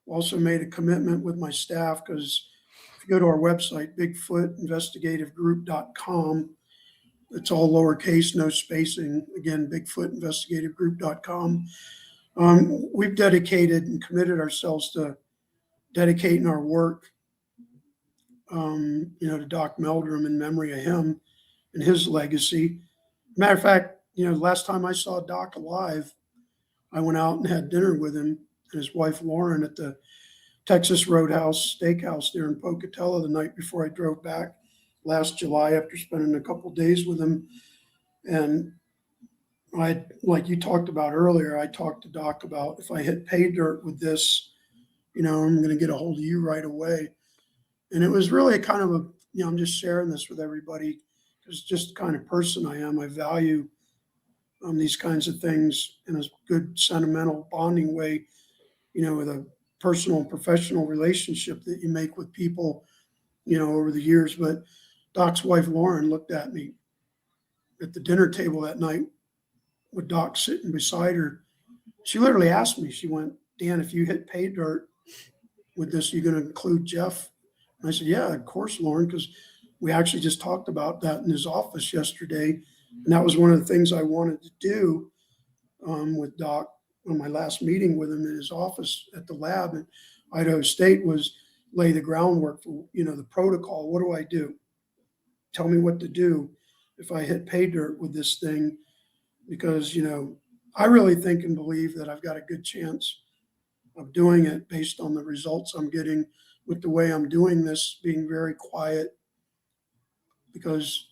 Also made a commitment with my staff, because if you go to our website, bigfootinvestigativegroup.com, it's all lowercase, no spacing. Again, bigfootinvestigativegroup.com. We've dedicated and committed ourselves to dedicating our work, to Doc Meldrum, in memory of him and his legacy. Matter of fact, last time I saw Doc alive, I went out and had dinner with him and his wife Lauren at the Texas Roadhouse Steakhouse there in Pocatello the night before I drove back last July after spending a couple of days with him. And like you talked about earlier, I talked to Doc about if I hit pay dirt with this, I'm going to get a hold of you right away. And it was really kind of I'm just sharing this with everybody because just the kind of person I am. I value these kinds of things in a good sentimental bonding way, with a personal and professional relationship that you make with people, over the years. But Doc's wife, Lauren, looked at me at the dinner table that night with Doc sitting beside her. She literally asked me, she went, Dan, if you hit pay dirt with this, you're going to include Jeff? And I said, yeah, of course, Lauren, because we actually just talked about that in his office yesterday. And that was one of the things I wanted to do with Doc on my last meeting with him in his office at the lab at Idaho State was lay the groundwork for, the protocol. What do I do? Tell me what to do if I hit pay dirt with this thing, because, I really think and believe that I've got a good chance of doing it based on the results I'm getting with the way I'm doing this, being very quiet. Because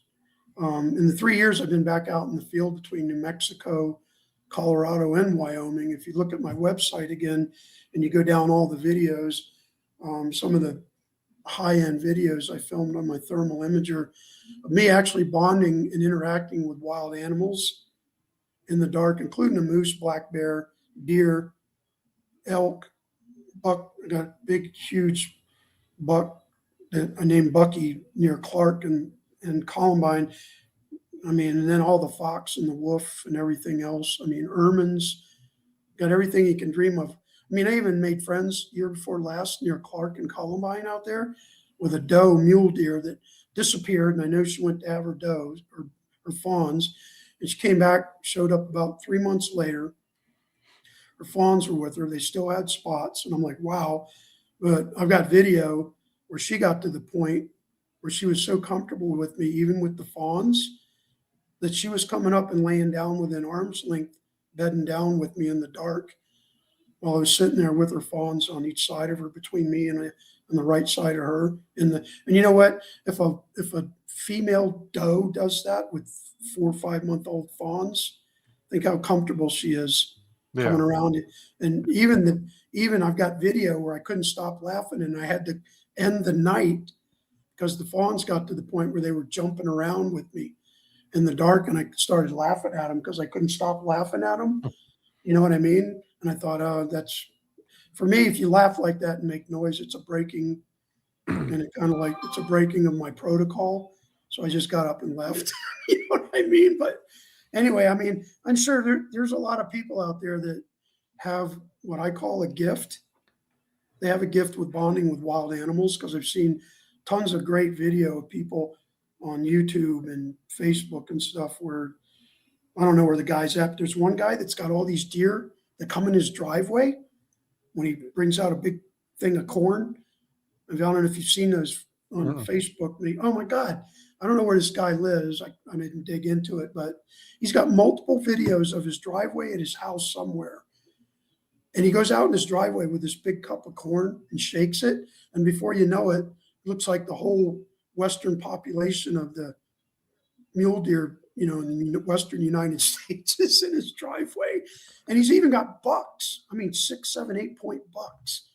in the 3 years I've been back out in the field between New Mexico, Colorado, and Wyoming, if you look at my website again and you go down all the videos, some of the high-end videos I filmed on my thermal imager of me actually bonding and interacting with wild animals in the dark, including a moose, black bear, deer, elk, buck. I got a big, huge buck that I named Bucky near Clark and Columbine. And then all the fox and the wolf and everything else. Ermines, got everything you can dream of. I even made friends year before last near Clark and Columbine out there with a doe mule deer that disappeared. And I know she went to have her does or her fawns. And she came back, showed up about 3 months later. Her fawns were with her. They still had spots. And I'm like, wow. But I've got video where she got to the point where she was so comfortable with me, even with the fawns, that she was coming up and laying down within arm's length, bedding down with me in the dark while I was sitting there with her fawns on each side of her, between me and the right side of her. And you know what? If a female doe does that with 4 or 5 month old fawns, think how comfortable she is coming around it. And even I've got video where I couldn't stop laughing and I had to end the night because the fawns got to the point where they were jumping around with me in the dark, and I started laughing at them because I couldn't stop laughing at them. You know what I mean? And I thought, oh, that's for me. If you laugh like that and make noise, it's a breaking, and it kind of like it's a breaking of my protocol. So I just got up and left. You know what I mean? But anyway, I'm sure there's a lot of people out there that have what I call a gift. They have a gift with bonding with wild animals, because I've seen tons of great video of people on YouTube and Facebook and stuff where I don't know where the guy's at. There's one guy that's got all these deer that come in his driveway when he brings out a big thing of corn. I don't know if you've seen those on Facebook. Oh my God. I don't know where this guy lives. I didn't dig into it, but he's got multiple videos of his driveway at his house somewhere. And he goes out in his driveway with this big cup of corn and shakes it. And before you know it, it looks like the whole western population of the mule deer, in the western United States is in his driveway. And he's even got bucks. 6, 7, 8 point bucks.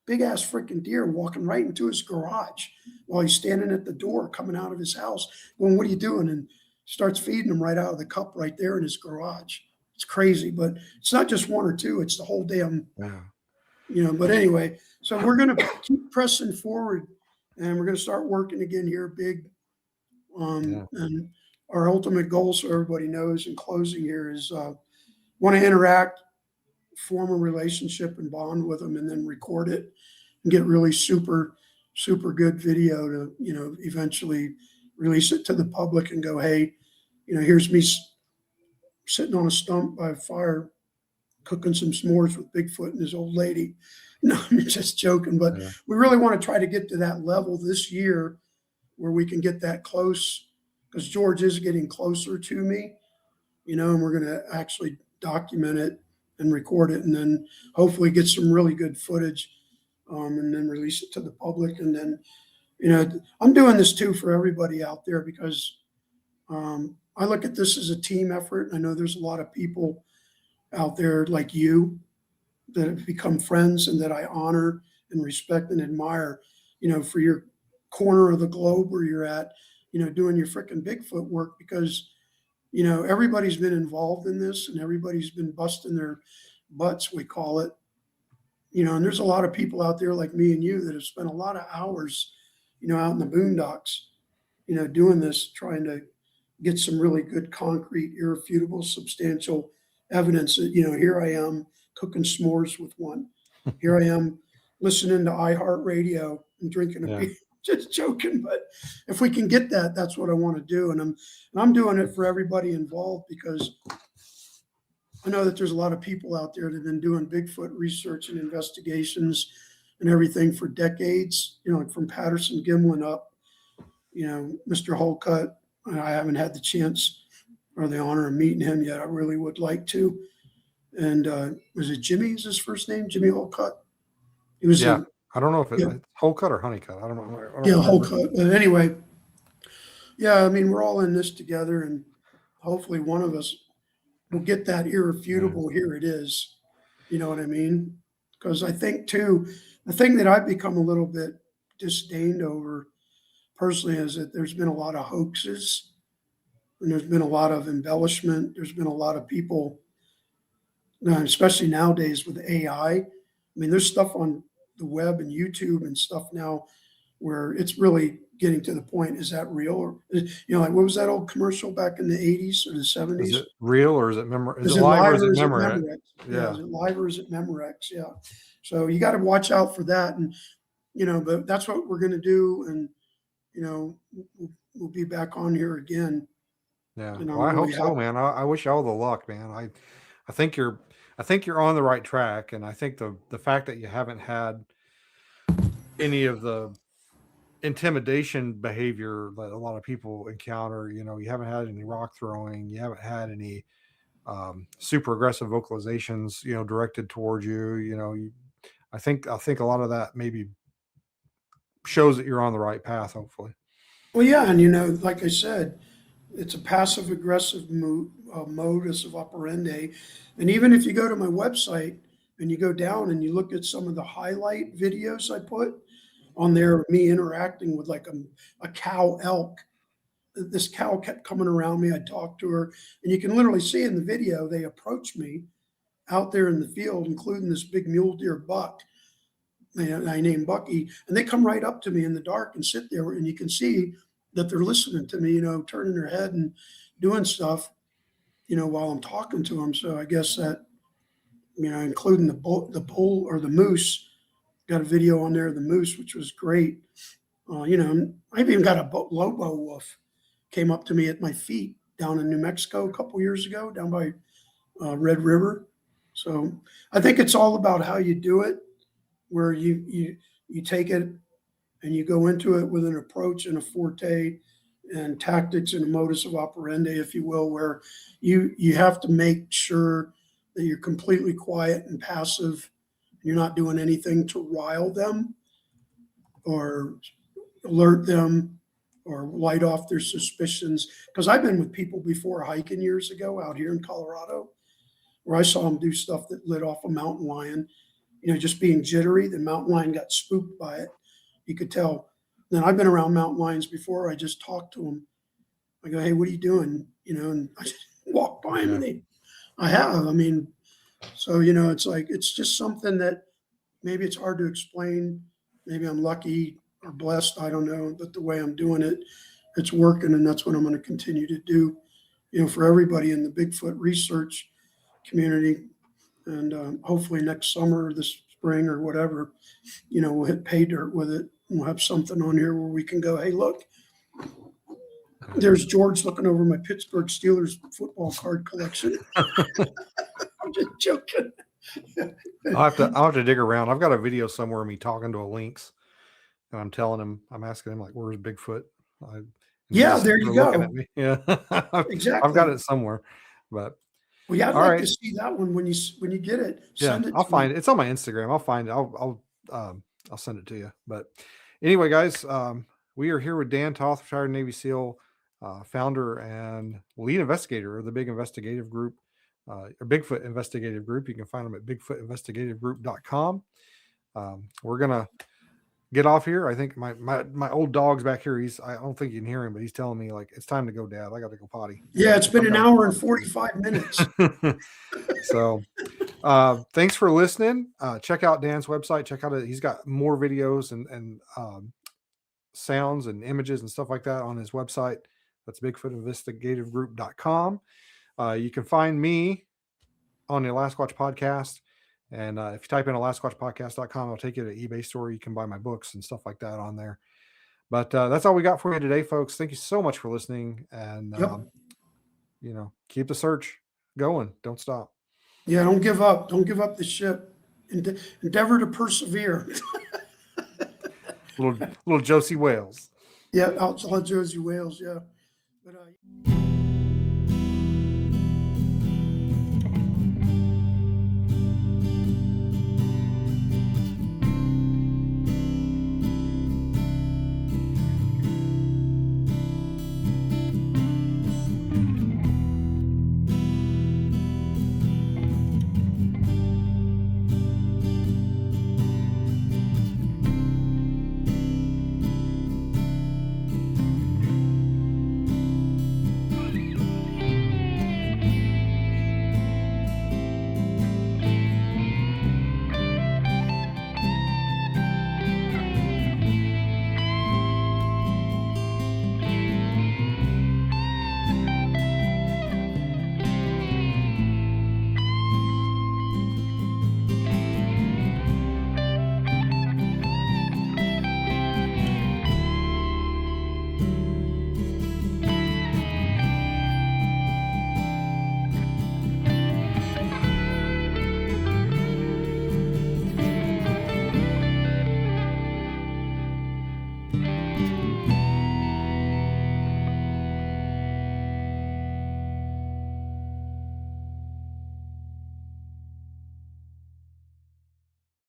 Big ass freaking deer walking right into his garage while he's standing at the door coming out of his house. Going, what are you doing? And starts feeding him right out of the cup right there in his garage. It's crazy, but it's not just one or two. It's the whole damn, but anyway, so we're going to keep pressing forward, and we're going to start working again here big. And our ultimate goal, so everybody knows, in closing here, is want to interact, form a relationship and bond with them, and then record it and get really super, super good video to, eventually release it to the public and go, hey, here's me sitting on a stump by a fire cooking some s'mores with Bigfoot and his old lady. No, I'm just joking, but we really want to try to get to that level this year where we can get that close, because George is getting closer to me, and we're going to actually document it and record it, and then hopefully get some really good footage, and then release it to the public. And then, I'm doing this too for everybody out there, because I look at this as a team effort. I know there's a lot of people out there like you that have become friends and that I honor and respect and admire, for your corner of the globe where you're at, doing your freaking Bigfoot work because, everybody's been involved in this and everybody's been busting their butts, we call it, and there's a lot of people out there like me and you that have spent a lot of hours, out in the boondocks, doing this, trying to get some really good, concrete, irrefutable, substantial evidence that, here I am cooking s'mores with one. Here I am listening to iHeartRadio and drinking a Yeah. beer. Just joking, but if we can get that, that's what I want to do, and I'm doing it for everybody involved because I know that there's a lot of people out there that have been doing Bigfoot research and investigations and everything for decades, like from Patterson Gimlin up, Mr. Holcutt. I haven't had the chance or the honor of meeting him yet. I really would like to. And was it Jimmy? Is his first name? Jimmy Holcutt? He was Yeah. I don't know if yeah, it's whole cut or honey cut. I don't know. I don't yeah, remember. Holcutt. But anyway, yeah, I mean, we're all in this together, and hopefully one of us will get that irrefutable. Here it is. You know what I mean? Because I think too, the thing that I've become a little bit disdained over personally is that there's been a lot of hoaxes and there's been a lot of embellishment. There's been a lot of people, especially nowadays with AI. I mean, there's stuff on the web and YouTube and stuff now where it's really getting to the point, is that real? Or, like what was that old commercial back in the 80s or the 70s? Is it real or is it is Is it it live or live is or it is it Memorex? Memorex? Yeah, Yeah. is it live or is it Memorex? Yeah. So you got to watch out for that. And, but that's what we're going to do. And, we'll be back on here again. Yeah. And I'm Well, I hope really so, happy. man. I wish you all the luck, man. I think you're on the right track, and I think the fact that you haven't had any of the intimidation behavior that a lot of people encounter, you haven't had any rock throwing, you haven't had any super aggressive vocalizations, directed towards you. I think a lot of that maybe shows that you're on the right path, hopefully. Well, yeah. And, like I said, it's a passive aggressive modus of operandi. And even if you go to my website and you go down and you look at some of the highlight videos I put on there of me interacting with like a cow elk, this cow kept coming around me. I talked to her, and you can literally see in the video they approached me out there in the field, including this big mule deer buck. I named Bucky, and they come right up to me in the dark and sit there, and you can see that they're listening to me, turning their head and doing stuff, while I'm talking to them. So I guess that, including the bull or the moose, got a video on there of the moose, which was great. I've even got a Lobo wolf came up to me at my feet down in New Mexico a couple years ago, down by Red River. So I think it's all about how you do it, where you take it and you go into it with an approach and a forte and tactics and a modus of operandi, if you will, where you have to make sure that you're completely quiet and passive. You're not doing anything to rile them or alert them or light off their suspicions. Because I've been with people before hiking years ago out here in Colorado, where I saw them do stuff that lit off a mountain lion, just being jittery. The mountain lion got spooked by it. You could tell. Then I've been around mountain lions before. I just talked to them. I go, hey, what are you doing? And I just walk by them and I have. I mean, so, it's like, it's just something that maybe it's hard to explain. Maybe I'm lucky or blessed. I don't know. But the way I'm doing it, it's working. And that's what I'm going to continue to do, for everybody in the Bigfoot research community. And hopefully next summer or this spring or whatever, we'll hit pay dirt with it. We'll have something on here where we can go, hey, look, there's George looking over my Pittsburgh Steelers football card collection. I'm just joking. I'll have to dig around. I've got a video somewhere of me talking to a lynx, and I'm asking him like, "Where's Bigfoot?" Yeah, there you looking go. at me. Yeah, Exactly. I've got it somewhere, but well, yeah, I'd all like right. to see that one when you get it. Yeah, Send it. I'll find it. It's on my Instagram. I'll find it. I'll send it to you. But anyway, guys, we are here with Dan Toth, retired Navy SEAL. founder and lead investigator of the Big Investigative Group, or Bigfoot Investigative Group. You can find them at bigfootinvestigativegroup.com. We're gonna get off here. I think my old dog's back here. I don't think you can hear him, but he's telling me like it's time to go, Dad. I got to go potty. Yeah, it's been an hour and 45 minutes. So thanks for listening. Check out Dan's website. Check out it. He's got more videos and sounds and images and stuff like that on his website. That's bigfootinvestigativegroup.com. You can find me on the Alasquatch podcast. And if you type in alasquatchpodcast.com, it'll take you to an eBay store. You can buy my books and stuff like that on there. But that's all we got for you today, folks. Thank you so much for listening. And, keep the search going. Don't stop. Yeah, don't give up. Don't give up the ship. Endeavor to persevere. little Josie Wales. Yeah, outside Josie Wales, yeah. But